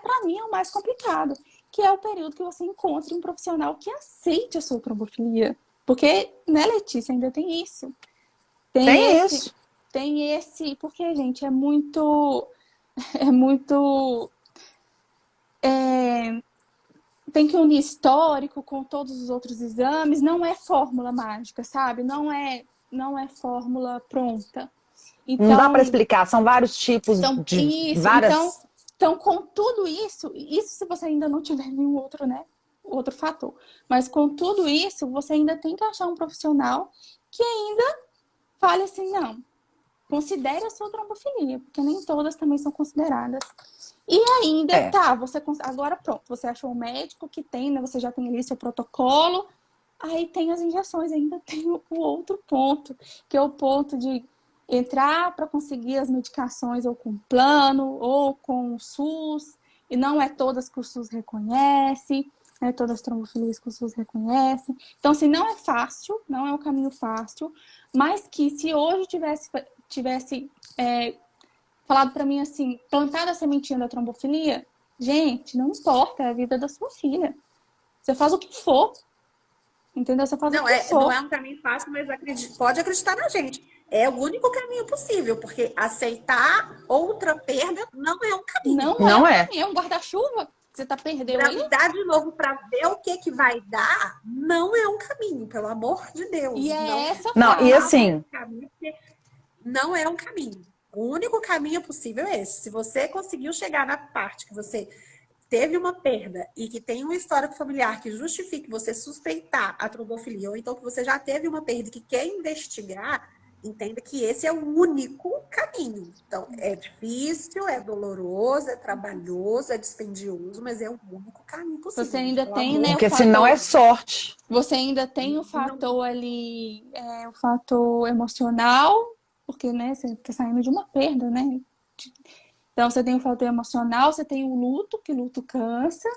pra mim, é o mais complicado, que é o período que você encontra um profissional que aceite a sua trombofilia. Porque, né, Letícia, ainda tem isso. Tem isso. tem esse... Porque, gente, é muito... É muito... Tem que unir histórico com todos os outros exames. Não é fórmula mágica, sabe? Não é fórmula pronta. Não dá para Então, explicar, são vários tipos de isso. várias. Então, com tudo isso se você ainda não tiver nenhum outro, né? Outro fator. Mas com tudo isso, você ainda tem que achar um profissional que ainda fale assim, não, considere a sua trombofilia, porque nem todas também são consideradas. E ainda, É. tá, agora pronto, você achou um médico que tem, né? Você já tem ali seu protocolo. Aí tem as injeções, ainda tem o outro ponto, que é o ponto de entrar para conseguir as medicações ou com plano ou com o SUS, e não é todas que o SUS reconhece, né? Todas as trombofilias que o SUS reconhece. Então, assim, não é fácil, não é um caminho fácil, mas que se hoje tivesse falado para mim assim, plantada a sementinha da trombofilia, gente, não importa, é a vida da sua filha. Você faz o que for, entendeu? Você faz o que for. Não é um caminho fácil, mas pode acreditar na gente. É o único caminho possível, porque aceitar outra perda não é um caminho. Não é. É um guarda-chuva que você tá perdendo aí. Engravidar de novo para ver o que vai dar não é um caminho, pelo amor de Deus. E é essa Não, fase. e assim, não é um caminho. O único caminho possível é esse. Se você conseguiu chegar na parte que você teve uma perda e que tem um histórico familiar que justifique você suspeitar a trombofilia, ou então que você já teve uma perda e que quer investigar, entenda que esse é o único caminho. Então, é difícil, é doloroso, é trabalhoso, é dispendioso, mas é o único caminho possível. Você ainda tem, né, porque o senão fator, é sorte. você ainda tem o fator ali, o fator emocional, porque, né, você tá saindo de uma perda, né? Então, você tem o fator emocional, você tem o luto, que luto cansa,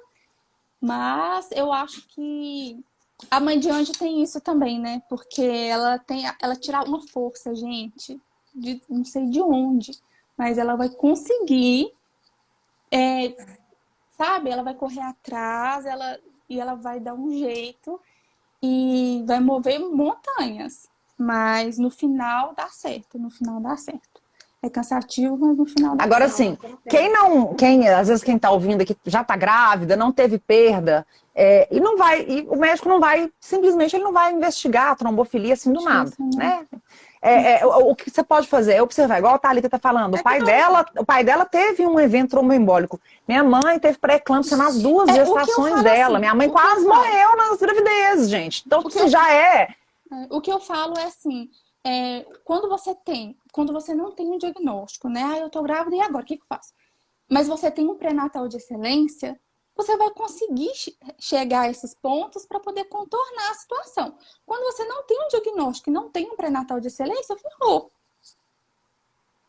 mas eu acho que a mãe de anjo tem isso também, né? Porque ela tira uma força, gente, de não sei de onde, mas ela vai conseguir, sabe? Ela vai correr atrás, e ela vai dar um jeito e vai mover montanhas. Mas no final dá certo, no final dá certo. É cansativo, mas no final dá Agora certo. sim, às vezes quem tá ouvindo aqui já tá grávida, não teve perda, e o médico não vai, simplesmente ele não vai investigar a trombofilia assim do nada, né? O que você pode fazer é observar, igual a Thalita tá falando, o pai dela teve um evento tromboembólico. Minha mãe teve pré-eclâmpsia nas duas gestações dela. Assim, minha mãe quase morreu nas gravidezes, gente. Então, se já é. O que eu falo é assim, quando você não tem um diagnóstico, né? Ah, eu tô grávida, e agora? O que eu faço? Mas você tem um pré-natal de excelência, você vai conseguir chegar a esses pontos para poder contornar a situação. Quando você não tem um diagnóstico e não tem um pré-natal de excelência, ferrou.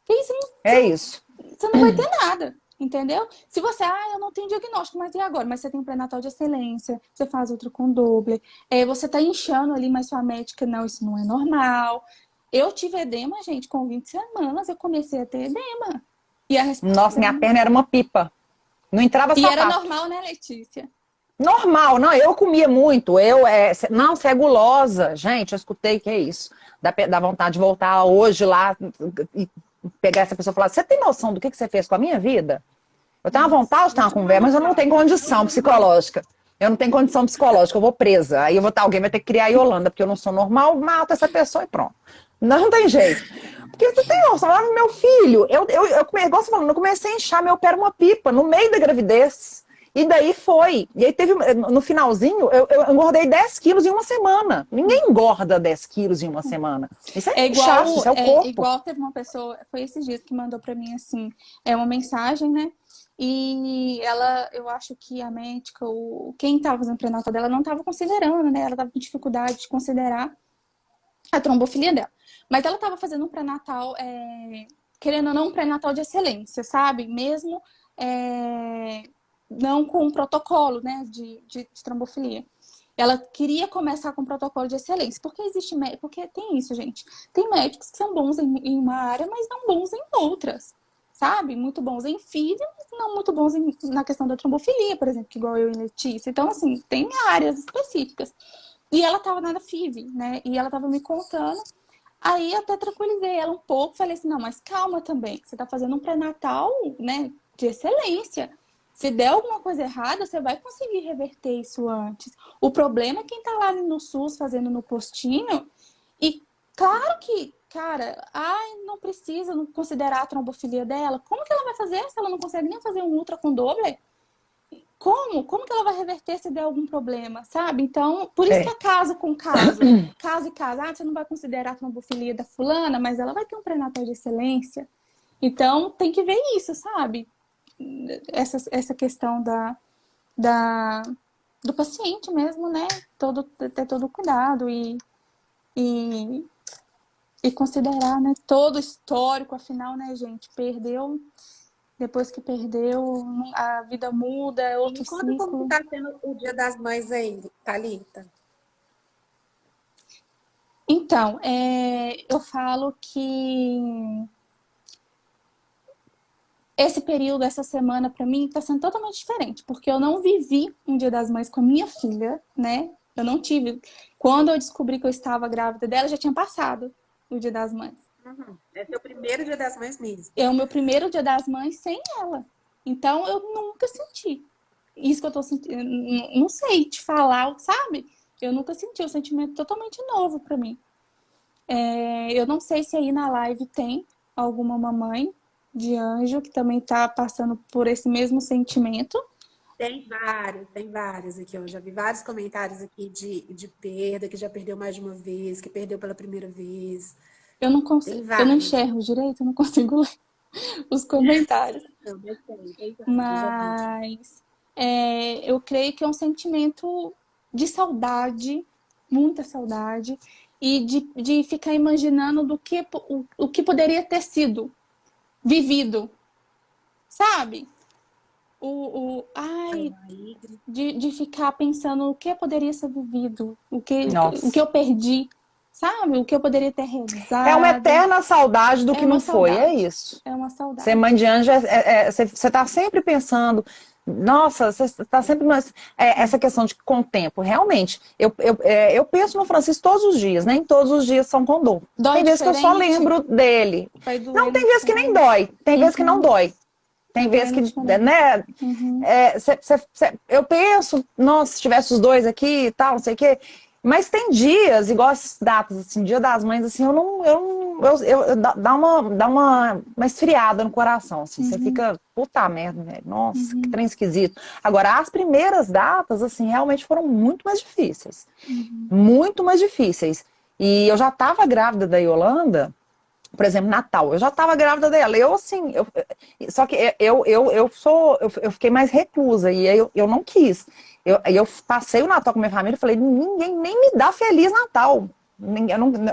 Isso. Você não vai ter nada, entendeu? Se você, eu não tenho diagnóstico, mas e agora? Mas você tem um pré-natal de excelência, você faz outro com doble, você tá inchando ali, mas sua médica, não, isso não é normal. Eu tive edema, gente, com 20 semanas eu comecei a ter edema. Nossa, minha perna era uma pipa. Não entrava sapato. E era normal, né, Letícia? Normal, não, eu comia muito. Não, você é gulosa. Gente, eu escutei que é isso. Dá vontade de voltar hoje lá e pegar essa pessoa e falar: você tem noção do que você fez com a minha vida? Eu tenho uma vontade de ter uma conversa, mas eu não tenho condição psicológica. Eu não tenho condição psicológica, eu vou presa. Aí alguém vai ter que criar a Yolanda, porque eu não sou normal, mata essa pessoa e pronto. Não tem jeito. Porque você tem noção, lá no meu filho, igual você falando, eu comecei a inchar, meu pé era uma pipa, no meio da gravidez. E daí foi. E aí no finalzinho, eu engordei 10 quilos em uma semana. Ninguém engorda 10 quilos em uma semana. Isso é inchaço, isso é o corpo. Igual teve uma pessoa, foi esses dias que mandou pra mim, assim, uma mensagem, né? E eu acho que a médica, quem tava fazendo pré-natal dela, não tava considerando, né? Ela tava com dificuldade de considerar a trombofilia dela. Mas ela tava fazendo um pré-natal, querendo ou não, um pré-natal de excelência, sabe? Mesmo não com um protocolo, né, de trombofilia. Ela queria começar com um protocolo de excelência. Porque tem isso, gente. Tem médicos que são bons em uma área, mas não bons em outras. Sabe? Muito bons em filho, mas não muito bons na questão da trombofilia, por exemplo, que igual eu e Letícia. Então, assim, tem áreas específicas. E ela tava na FIV, né? E ela tava me contando. Aí eu até tranquilizei ela um pouco, falei assim, não, mas calma também, você tá fazendo um pré-natal, né, de excelência. Se der alguma coisa errada, você vai conseguir reverter isso antes. O problema é quem tá lá no SUS fazendo no postinho, e claro que, cara, ai, não precisa não considerar a trombofilia dela. Como que ela vai fazer se ela não consegue nem fazer um ultra com Doppler? Como? Como que ela vai reverter se der algum problema, sabe? Então, por isso que É. é caso com caso. Caso e caso. Ah, você não vai considerar a trombofilia da fulana, mas ela vai ter um pré-natal de excelência. Então, tem que ver isso, sabe? Essa questão da, do paciente mesmo, né? Ter todo o cuidado e, e considerar, né, todo o histórico. Afinal, né, gente, perdeu. Depois que perdeu, a vida muda, é E outro me conta como que ciclo. tá sendo o Dia das Mães aí, Thalita. Então, eu falo que esse período, essa semana, para mim, está sendo totalmente diferente, porque eu não vivi um Dia das Mães com a minha filha, né? Eu não tive. Quando eu descobri que eu estava grávida dela, já tinha passado o Dia das Mães. Uhum. É seu primeiro Dia das Mães mesmo. É o meu primeiro Dia das Mães sem ela. Então, eu nunca senti. Isso que eu tô sentindo, não sei te falar, sabe? Eu nunca senti, um sentimento totalmente novo para mim. Eu não sei se aí na live tem alguma mamãe de anjo que também tá passando por esse mesmo sentimento. Tem vários aqui. Eu já vi vários comentários aqui de perda, que já perdeu mais de uma vez, que perdeu pela primeira vez. Eu não Tem consigo, eu não vários. enxergo direito, eu não consigo ler os comentários. Não, mas tem vários, eu já vi. Mas eu creio que é um sentimento de saudade, muita saudade, e de ficar imaginando o que poderia ter sido vivido, sabe? Ai, Aí, de ficar pensando o que poderia ser vivido, o que Nossa. eu perdi, sabe? O que eu poderia ter É uma realizado. eterna saudade do É que uma não foi, é saudade. isso. É uma Ser mãe saudade. de anjo, você tá sempre pensando, nossa, você está sempre. Essa questão de com o tempo, realmente. Eu penso no Francisco todos os dias, nem todos os dias são com dor. Dói Tem vezes que eu só diferente? lembro dele. Vai Não, doendo tem vezes que nem diferente? dói, tem vezes que não Uhum. dói. Tem Vai vezes doendo que, diferente. né, Uhum. eu penso, nossa, se tivesse os dois aqui e tal, não sei o quê. Mas tem dias, igual essas datas, assim, Dia das Mães, assim, dá uma esfriada no coração, assim, você Uhum. fica, puta merda, velho, nossa, que Uhum. trem esquisito. Agora, as primeiras datas, assim, realmente foram muito mais difíceis, Uhum. muito mais difíceis. E eu já tava grávida da Yolanda, por exemplo, Natal, eu já estava grávida dela. Eu, assim, só que eu fiquei mais reclusa, e aí eu não quis. Eu passei o Natal com minha família e falei, ninguém nem me dá Feliz Natal.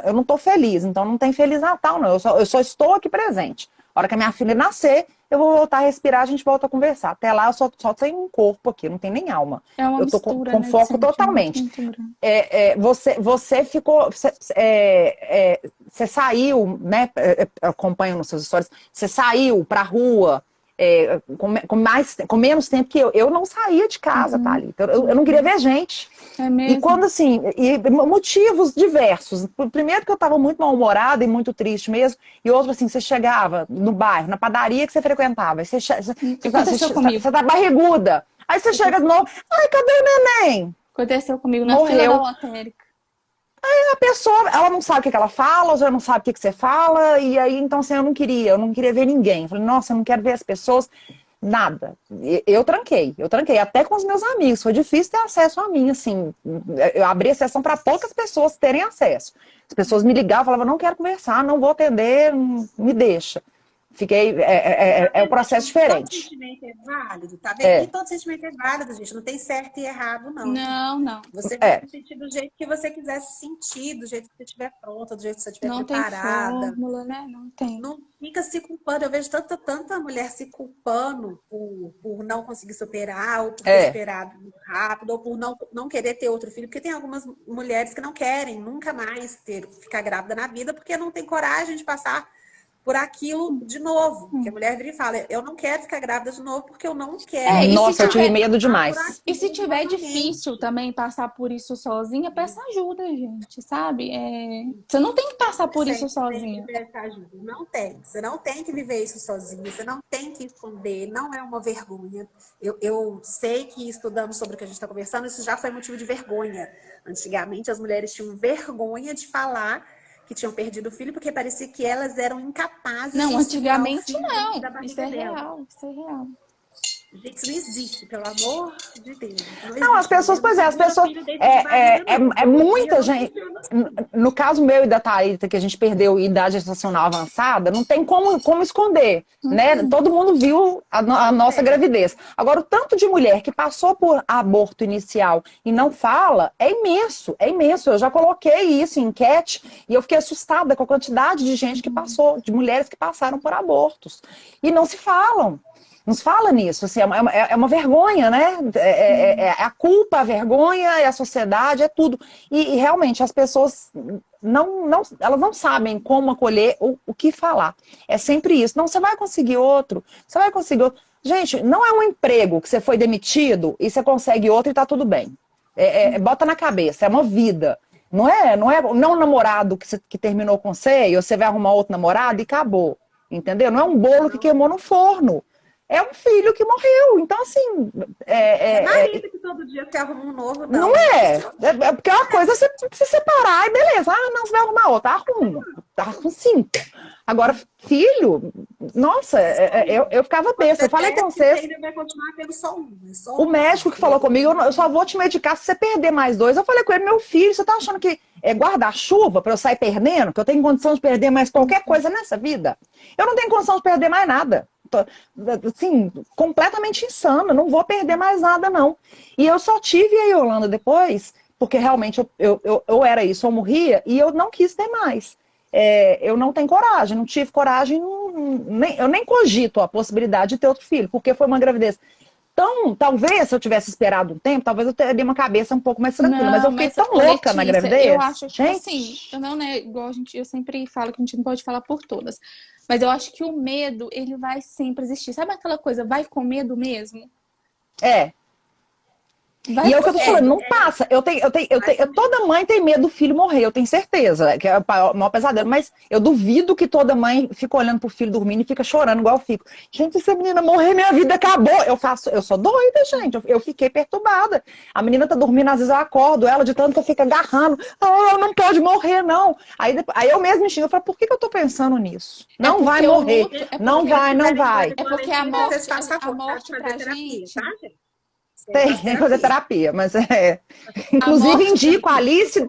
Eu não tô feliz, então não tem Feliz Natal, não. Eu só estou aqui presente. A hora que a minha filha nascer, eu vou voltar a respirar, a gente volta a conversar. Até lá eu só tenho um corpo aqui, não tem nem alma. É uma Eu tô mistura, com né, de foco sentimento totalmente. muito grande. Você ficou. Você saiu, né? Acompanho nos seus stories. Você saiu pra rua com menos tempo que eu. Eu não saía de casa, Uhum. Thalita. Eu não queria ver gente. É E mesmo? quando assim, motivos diversos. Primeiro que eu estava muito mal-humorada e muito triste mesmo, e outro assim, você chegava no bairro, na padaria que você frequentava, Aconteceu comigo. você tá barriguda. Aí você chega de novo, ai, cadê o neném? Aconteceu comigo na fila da Morreu. lotérica. A pessoa, ela não sabe o que ela fala, ou já não sabe o que você fala, e aí, então, assim, eu não queria ver ninguém. Eu falei, nossa, eu não quero ver as pessoas, nada. Eu tranquei, até com os meus amigos, foi difícil ter acesso a mim, assim, eu abri a sessão para poucas pessoas terem acesso. As pessoas me ligavam, falavam, não quero conversar, não vou atender, me deixa. Fiquei, tá é um vendo processo que todo diferente. sentimento é válido, tá vendo? E É, todo sentimento é válido, gente. Não tem certo e errado, não. Não, não. Você vai é, se sentir do jeito que você quiser se sentir, do jeito que você estiver pronta, do jeito que você estiver Não tem preparada. fórmula, né? Não tem. Não fica se culpando. Eu vejo tanta mulher se culpando por não conseguir superar, ou por ter é. esperado muito rápido, ou por não querer ter outro filho. Porque tem algumas mulheres que não querem nunca mais ficar grávida na vida, porque não tem coragem de passar por aquilo de novo. Porque a mulher vira e fala, eu não quero ficar grávida de novo porque eu não quero. É, e se Nossa, eu tive tiver- medo demais. E se tiver Exatamente. difícil também passar por isso sozinha, peça ajuda, gente, sabe? Você não tem que passar por isso Sempre tem que sozinha. pedir ajuda. Não tem. Você não tem que viver isso sozinho. Você não tem que esconder. Não é uma vergonha. Eu sei que estudando sobre o que a gente está conversando, isso já foi motivo de vergonha. Antigamente, as mulheres tinham vergonha de falar que tinham perdido o filho porque parecia que elas eram incapazes Não, de segurar o antigamente filho dentro da não. Isso barriga é dela. real, isso é real. Gente, isso não existe, pelo amor de Deus. Não Não, as existe. pessoas, pois é, as Segura pessoas. filho dentro de barriga, não. É muita Não gente. funciona. No caso meu e da Thalita, que a gente perdeu idade gestacional avançada, não tem como esconder, né? Todo mundo viu a nossa gravidez. Agora, o tanto de mulher que passou por aborto inicial e não fala é imenso, é imenso. Eu já coloquei isso em enquete e eu fiquei assustada com a quantidade de gente que passou, de mulheres que passaram por abortos. E não se falam. Nos fala nisso, assim, é uma vergonha, né? A culpa, a vergonha, é a sociedade, é tudo. E realmente as pessoas elas não sabem como acolher o que falar. É sempre isso. Não, você vai conseguir outro, você vai conseguir outro. Gente, não é um emprego que você foi demitido e você consegue outro e tá tudo bem. Bota na cabeça, é uma vida. Não um namorado que terminou com você e você vai arrumar outro namorado e acabou. Entendeu? Não é um bolo que queimou no forno. É um filho que morreu. Então, assim. Marido que todo dia quer arrumar um novo, Não é. Porque é uma coisa você se separar e beleza. Ah, não, você vai arrumar outra. Arruma. Tá com 5. Agora, filho, nossa, eu ficava besta. Eu falei com vocês. Ele vai continuar tendo só um. O médico que falou comigo, eu só vou te medicar se você perder mais 2. Eu falei com ele, meu filho, você tá achando que é guarda-chuva pra eu sair perdendo? Que eu tenho condição de perder mais qualquer coisa nessa vida? Eu não tenho condição de perder mais nada. Assim, completamente insana, não vou perder mais nada, não. E eu só tive a Yolanda depois, porque realmente eu era isso, eu morria, e eu não quis ter mais. Eu não tenho coragem, não tive coragem, eu nem cogito a possibilidade de ter outro filho, porque foi uma gravidez. Então, talvez se eu tivesse esperado um tempo, talvez eu teria uma cabeça um pouco mais tranquila, mas eu fiquei tão louca na gravidez. Eu acho que, gente, assim, eu não, né, igual eu sempre falo que a gente não pode falar por todas, mas eu acho que o medo, ele vai sempre existir. Sabe aquela coisa, vai com medo mesmo? E é o que eu tô falando, não passa. Toda mãe tem medo do filho morrer, eu tenho certeza, que é o maior pesadelo, mas eu duvido que toda mãe fica olhando pro filho dormindo e fica chorando igual eu fico. Gente, se a menina morrer, minha vida acabou. Eu sou doida, gente. Eu fiquei perturbada. A menina tá dormindo, às vezes eu acordo ela de tanto que eu fico agarrando. Oh, não pode morrer, não. Aí eu mesmo enxergo, eu falo, por que eu tô pensando nisso? Não vai morrer. Não vai. É porque a morte pra gente... Tem que fazer terapia, mas inclusive indico a Alice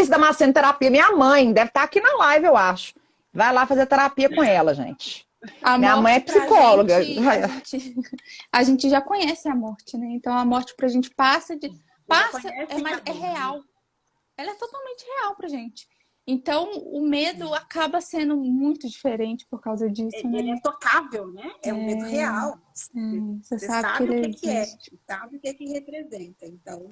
Damasceno Terapia, minha mãe, deve estar aqui na live, eu acho. Vai lá fazer terapia com ela, gente. Minha mãe é psicóloga. A gente já conhece a morte, né? Então a morte pra gente passa, mas é real. Ela é totalmente real pra gente. Então, o medo acaba sendo muito diferente por causa disso, né? Ele é tocável, né? É um medo real. Você sabe o que é, sabe o que representa. Então,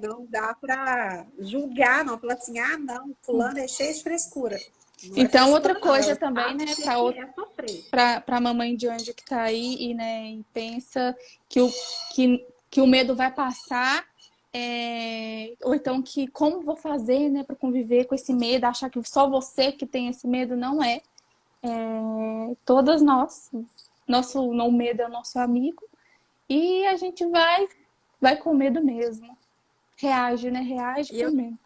não dá para julgar, não. Falar assim, não, fulano é cheio de frescura. Então, outra coisa também, né, para a mamãe de anjo que tá aí e pensa que o medo vai passar. Ou então que como vou fazer, né, para conviver com esse medo, achar que só você que tem esse medo, não é. Todas nós, o medo é o nosso amigo e a gente vai com medo mesmo. Reage, né? Reage com medo.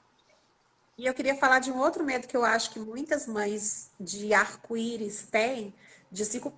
E eu queria falar de um outro medo que eu acho que muitas mães de arco-íris têm,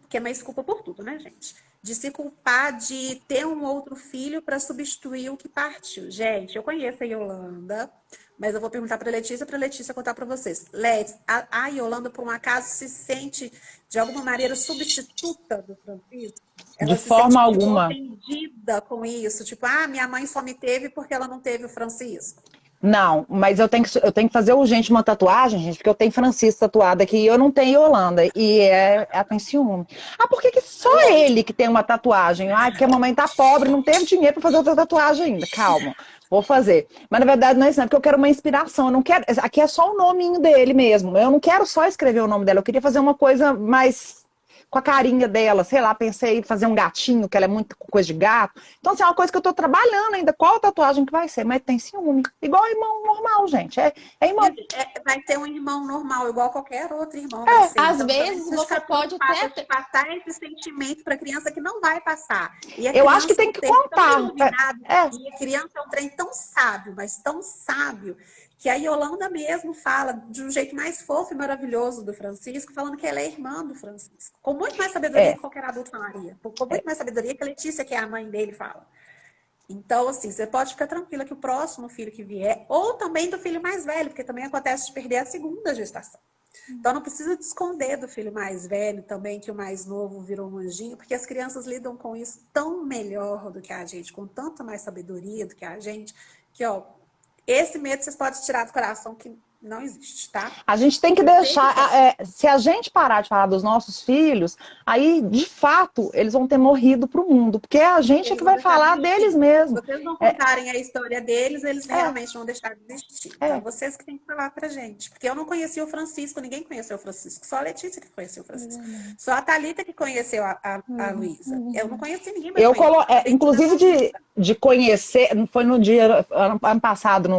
que é mais culpa por tudo, né, gente? De se culpar de ter um outro filho para substituir o que partiu. Gente, eu conheço a Yolanda, mas eu vou perguntar para a Letícia contar para vocês. Letícia, a Yolanda, por um acaso, se sente, de alguma maneira, substituta do Francisco? Ela de forma alguma. Ofendida com isso? Tipo, minha mãe só me teve porque ela não teve o Francisco. Não, mas eu tenho que fazer urgente uma tatuagem, gente, porque eu tenho Francisco tatuado aqui e eu não tenho Yolanda. E ela tem ciúme. Ah, por que que só ele que tem uma tatuagem? Ah, porque a mamãe tá pobre, não teve dinheiro pra fazer outra tatuagem ainda. Calma, vou fazer. Mas na verdade não é isso, não, é porque eu quero uma inspiração. Eu não quero. Aqui é só o nominho dele mesmo. Eu não quero só escrever o nome dela, eu queria fazer uma coisa mais com a carinha dela, sei lá, pensei em fazer um gatinho, que ela é muito coisa de gato. Então, assim, é uma coisa que eu tô trabalhando ainda. Qual tatuagem que vai ser? Mas tem ciúme. Igual irmão normal, gente. É irmão. Vai ter um irmão normal, igual qualquer outro irmão vai ser. Às Então, vezes também você pode até... de passar esse sentimento para a criança que não vai passar. E a Eu acho que criança tem que é um trem tão contar. iluminado, É. e a criança é um trem tão sábio, mas tão sábio, que a Yolanda mesmo fala de um jeito mais fofo e maravilhoso do Francisco, falando que ela é irmã do Francisco. Com muito mais sabedoria que qualquer adulto falaria. Com muito mais sabedoria que a Letícia, que é a mãe dele, fala. Então, assim, você pode ficar tranquila que o próximo filho que vier, ou também do filho mais velho, porque também acontece de perder a segunda gestação. Então, não precisa te esconder do filho mais velho também, que o mais novo virou um anjinho, porque as crianças lidam com isso tão melhor do que a gente, com tanta mais sabedoria do que a gente, que, ó, esse medo vocês podem tirar do coração, que não existe, tá? A gente tem que deixar. Se a gente parar de falar dos nossos filhos, aí, de fato, eles vão ter morrido pro mundo. Porque é a gente Eles que vão vai deixar de falar existir. deles Se mesmo. vocês não contarem a história deles, eles É. realmente vão deixar de existir. Então, vocês que têm que falar pra gente. Porque eu não conhecia o Francisco, ninguém conheceu o Francisco. Só a Letícia que conheceu o Francisco. Só a Thalita que conheceu a Luísa. Eu não conheci ninguém mais. Inclusive de conhecer, foi no dia, ano passado,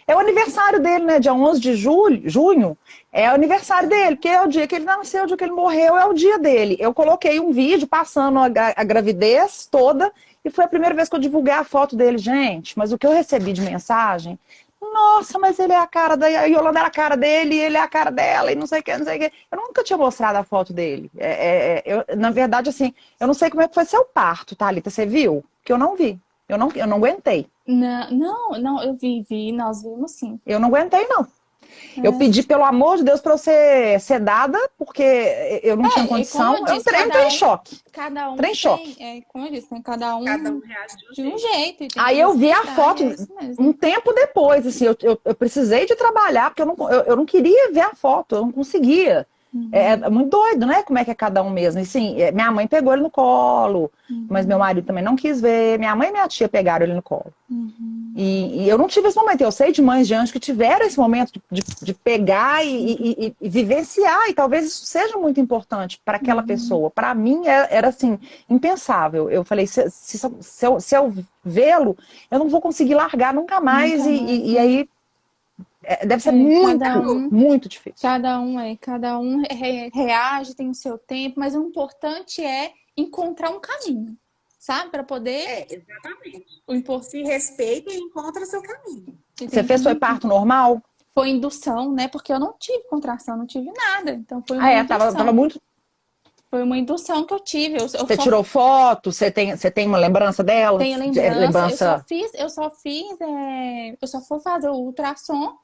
é o aniversário dele, né? Dia 11 de junho, é o aniversário dele, porque é o dia que ele nasceu, o dia que ele morreu, é o dia dele. Eu coloquei um vídeo passando a gravidez toda, e foi a primeira vez que eu divulguei a foto dele. Gente, mas o que eu recebi de mensagem, nossa, mas ele é a cara da Yolanda, era a cara dele, ele é a cara dela, e não sei o que, não sei o que. Eu nunca tinha mostrado a foto dele. Na verdade, assim, eu não sei como é que foi seu parto, Thalita, você viu? Que eu não vi. Eu não aguentei. Não, eu vi, nós vimos sim. Eu não aguentei, não. Eu pedi, pelo amor de Deus, pra eu ser sedada, porque eu não tinha condição. Como eu disse, Eu entrei em choque. Cada um Entrei em choque. como eu disse, tem cada um reage de um jeito. E tem Aí que eu vi a respeitar, foto é isso mesmo. um tempo depois, assim, eu precisei de trabalhar, porque eu não queria ver a foto, eu não conseguia. É muito doido, né? Como é que é cada um mesmo. E sim, minha mãe pegou ele no colo, mas meu marido também não quis ver. Minha mãe e minha tia pegaram ele no colo. E eu não tive esse momento. Eu sei de mães de anjos que tiveram esse momento de pegar e vivenciar. E talvez isso seja muito importante para aquela pessoa. Para mim, era assim, impensável. Eu falei, se eu vê-lo, eu não vou conseguir largar nunca mais. E aí deve ser muito difícil. Cada um reage, tem o seu tempo, mas o importante é encontrar um caminho, sabe? Para poder. Exatamente. Se respeita e encontra seu caminho. Você fez seu parto normal? Foi indução, né? Porque eu não tive contração, não tive nada. Então foi uma indução. Tava muito. Foi uma indução que eu tive. Você tirou foto? Você tem uma lembrança dela? Tenho lembrança. Eu só fui fazer o ultrassom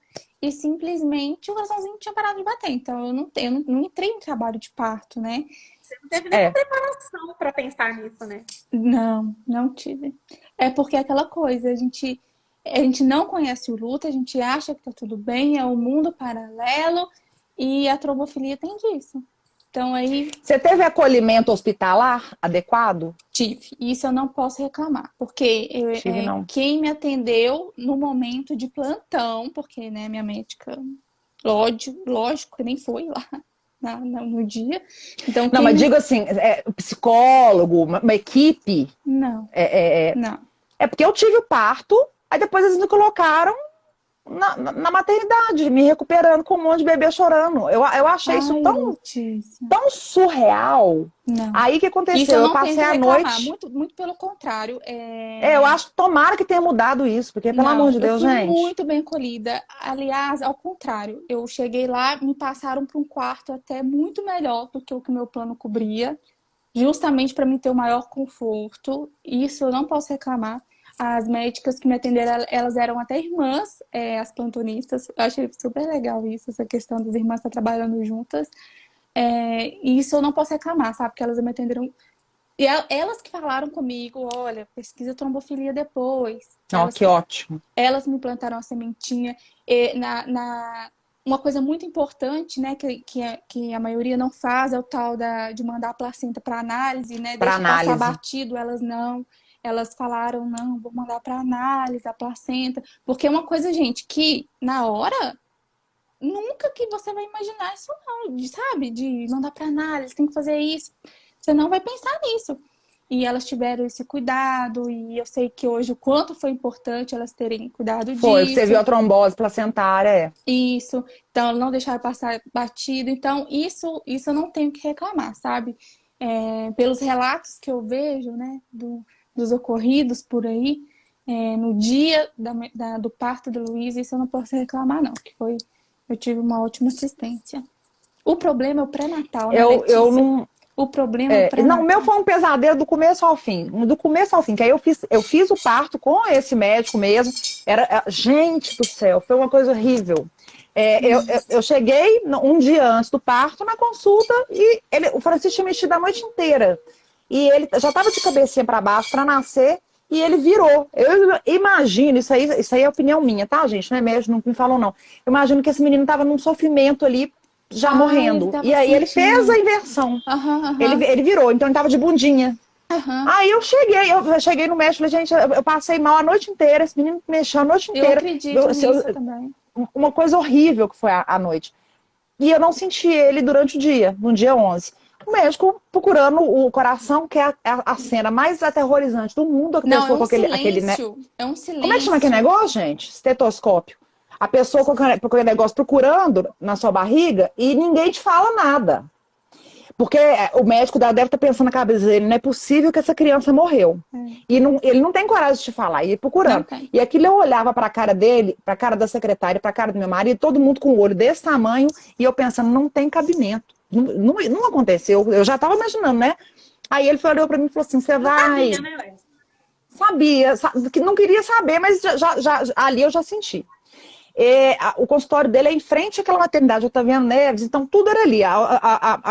e simplesmente o coraçãozinho tinha parado de bater. Então eu não entrei em trabalho de parto, né? Você não teve nenhuma preparação para pensar nisso, né? Não tive. É porque é aquela coisa, a gente não conhece o luto, a gente acha que tá tudo bem, é um mundo paralelo e a trombofilia tem disso. Então aí... Você teve acolhimento hospitalar adequado? Tive. Isso eu não posso reclamar, porque quem me atendeu no momento de plantão, porque, né, minha médica, lógico que nem foi lá no dia. Então, não, mas digo assim, psicólogo, uma equipe? Não. Não. É porque eu tive o parto, aí depois eles me colocaram na maternidade, me recuperando com um monte de bebê chorando. Eu achei isso tão surreal. Não. Aí o que aconteceu? Isso eu não passei a noite. Muito pelo contrário. Eu acho, tomara que tenha mudado isso, porque, pelo amor de Deus, eu fui gente. muito bem acolhida. Aliás, ao contrário, eu cheguei lá, me passaram para um quarto até muito melhor do que o que meu plano cobria, justamente para mim ter o maior conforto. Isso eu não posso reclamar. As médicas que me atenderam, elas eram até irmãs, as plantonistas. Eu achei super legal isso, essa questão das irmãs estar trabalhando juntas. E isso eu não posso reclamar, sabe? Porque elas me atenderam E elas que falaram comigo, olha, pesquisa trombofilia depois. Ó, que ótimo. Elas me plantaram a sementinha. E uma coisa muito importante, né, que a maioria não faz, é o tal de mandar a placenta para análise, né? Para Deixa passar análise. batido, elas não. Elas falaram, não, vou mandar para análise a placenta. Porque é uma coisa, gente, que na hora, nunca que você vai imaginar isso não, sabe? De mandar para análise, tem que fazer isso. Você não vai pensar nisso. E elas tiveram esse cuidado, e eu sei que hoje o quanto foi importante elas terem cuidado Foi, disso. você viu a trombose placentária, é. Isso, então não deixar passar batido. Então, isso eu não tenho que reclamar, sabe? Pelos relatos que eu vejo, né, dos ocorridos por aí, no dia do parto da Luísa, isso eu não posso reclamar, não, eu tive uma ótima assistência. O problema é o pré-natal, né, Letícia? Eu não. O problema é o pré-natal. Não, o meu foi um pesadelo do começo ao fim. Do começo ao fim, que aí eu fiz o parto com esse médico mesmo. Gente do céu, foi uma coisa horrível. Eu cheguei um dia antes do parto na consulta e o Francisco tinha mexido a noite inteira. E ele já estava de cabecinha para baixo para nascer e ele virou. Eu imagino, isso aí é opinião minha, tá, gente? Não é médico, não me falou não. Eu imagino que esse menino estava num sofrimento ali, já morrendo. E aí ele fez a inversão. Ele virou, então ele tava de bundinha. Aí eu cheguei no médico, falei, gente, eu passei mal a noite inteira, esse menino mexeu a noite inteira. Eu acredito nisso também. Uma coisa horrível que foi a noite. E eu não senti ele durante o dia, no dia 11. O médico procurando o coração, que é a cena mais aterrorizante do mundo. A não, pessoa com aquele, né? É um silêncio. Como é que chama aquele negócio, gente? Estetoscópio. A pessoa com aquele negócio procurando na sua barriga e ninguém te fala nada. Porque o médico deve estar pensando na cabeça dele, não é possível que essa criança morreu. E ele não tem coragem de te falar, e ir procurando. E aquilo eu olhava para a cara dele, para a cara da secretária, para a cara do meu marido, todo mundo com o olho desse tamanho, e eu pensando, não tem cabimento. Não aconteceu, eu já estava imaginando, né? Aí ele olhou para mim e falou assim, você vai... Sabia, que não queria saber, mas ali eu já senti. O consultório dele é em frente àquela maternidade Otaviano Neves, então tudo era ali.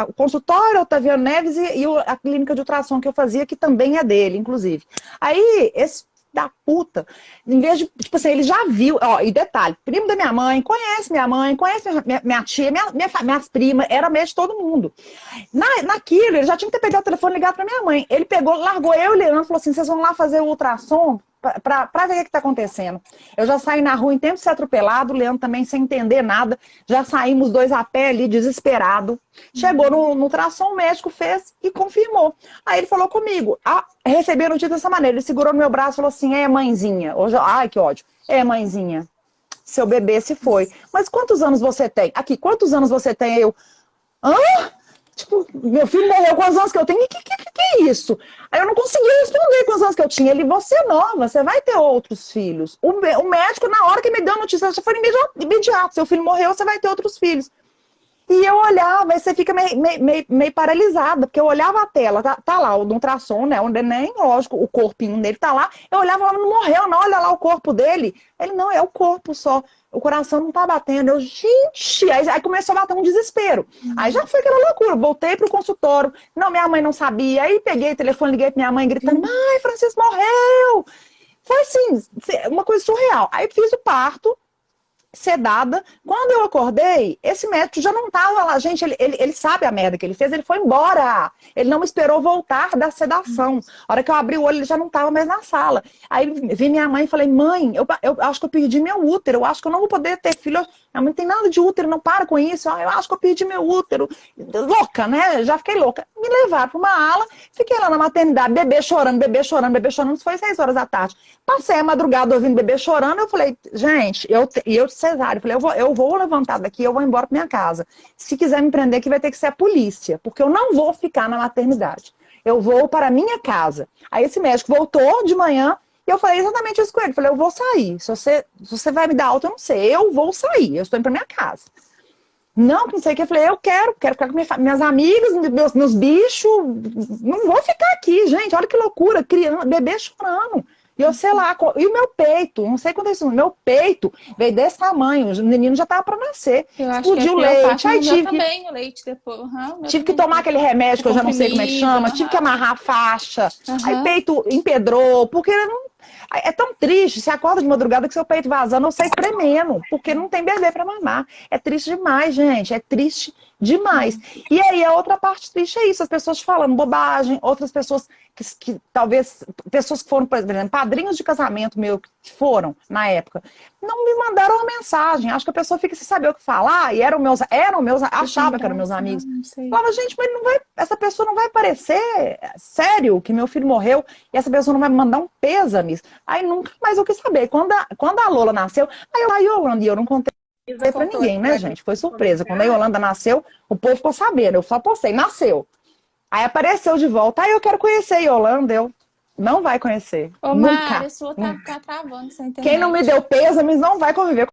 O consultório Otaviano Neves e a clínica de ultrassom que eu fazia, que também é dele, inclusive. Aí, esse da puta, em vez de, tipo assim, ele já viu, ó, e detalhe, primo da minha mãe, conhece minha tia, minhas primas, era mesmo de todo mundo. Naquilo, ele já tinha que ter pegado o telefone e ligado pra minha mãe. Ele pegou, largou eu e o Leandro, falou assim, vocês vão lá fazer o ultrassom? Pra ver o que tá acontecendo. Eu já saí na rua em tempo de ser atropelado, o Leandro também sem entender nada, já saímos dois a pé ali, desesperado. Chegou no ultrassom, o médico fez e confirmou. Aí ele falou comigo, recebi a notícia dessa maneira, ele segurou no meu braço e falou assim, mãezinha, hoje, ai que ódio, mãezinha, seu bebê se foi. Mas quantos anos você tem? Aqui, quantos anos você tem? Eu, tipo, meu filho morreu, quantos anos que eu tenho? Que é isso? Aí eu não conseguia responder quantos anos que eu tinha. Ele, você é nova, você vai ter outros filhos. O médico, na hora que me deu a notícia, já foi imediato. Seu filho morreu, você vai ter outros filhos. E eu olhava, aí você fica meio paralisada, porque eu olhava a tela, tá lá, o ultrassom, né? Onde nem, lógico, o corpinho dele tá lá. Eu olhava, ela não morreu, não, olha lá o corpo dele. Ele, não, é o corpo só. O coração não tá batendo. Eu, gente, aí começou a bater um desespero. Aí já foi aquela loucura. Voltei pro consultório. Não, minha mãe não sabia. Aí peguei o telefone, liguei pra minha mãe, gritando, mãe, Francisco morreu. Foi assim, uma coisa surreal. Aí fiz o parto, sedada. Quando eu acordei, esse médico já não tava lá. Gente, ele sabe a merda que ele fez, ele foi embora. Ele não me esperou voltar da sedação. A hora que eu abri o olho, ele já não tava mais na sala. Aí vi minha mãe e falei, mãe, eu acho que eu perdi meu útero, eu acho que eu não vou poder ter filho. Minha mãe não tem nada de útero, não para com isso. Eu acho que eu perdi meu útero. Louca, né? Já fiquei louca. Me levaram para uma ala, fiquei lá na maternidade, bebê chorando, bebê chorando, bebê chorando. Isso foi 6 horas da tarde. Passei a madrugada ouvindo bebê chorando, eu falei, gente, eu cesárea, eu falei, eu vou levantar daqui, eu vou embora para minha casa. Se quiser me prender aqui, vai ter que ser a polícia, porque eu não vou ficar na maternidade. Eu vou para a minha casa. Aí esse médico voltou de manhã e eu falei exatamente isso com ele. Eu falei, eu vou sair. Se você vai me dar alta, eu não sei. Eu vou sair. Eu estou indo para minha casa. Não sei o que. Eu falei, eu quero ficar com minhas amigas, meus bichos. Não vou ficar aqui, gente. Olha que loucura. Criança, bebê chorando. E eu sei lá, e o meu peito, não sei quanto é isso, o meu peito veio desse tamanho, o menino já tava para nascer. Eu acho que Explodiu o é pior leite, parte aí no meu também, o leite depois. Uhum, o meu tive que também. tomar aquele remédio que eu já não sei como é que chama, Comprimido, tive que amarrar a faixa, aí aham. peito empedrou, porque não. É tão triste, você acorda de madrugada com seu peito vazando, eu sei tremendo, porque não tem bebê para mamar. É triste demais, gente, é triste demais. E aí a outra parte triste é isso, as pessoas falando bobagem, outras pessoas que talvez, pessoas que foram, por exemplo, padrinhos de casamento meu, que foram na época, não me mandaram uma mensagem. Acho que a pessoa fica sem saber o que falar, e eram meus, E sem achava que eram meus graça, amigos. não sei. Falava, gente, mas não vai, essa pessoa não vai parecer sério que meu filho morreu e essa pessoa não vai me mandar um pêsame. Aí nunca mais eu quis saber. Quando a Lola nasceu, aí eu, a Yolanda, e eu não contei pra ninguém, né, gente? Foi surpresa. Quando a Yolanda nasceu, o povo ficou sabendo. Eu só postei, nasceu. Aí apareceu de volta, aí eu quero conhecer a Yolanda. Eu, não vai conhecer. Ô, Nunca. Mari, a sua tá travando essa Quem não me internet. deu pêsames não vai conviver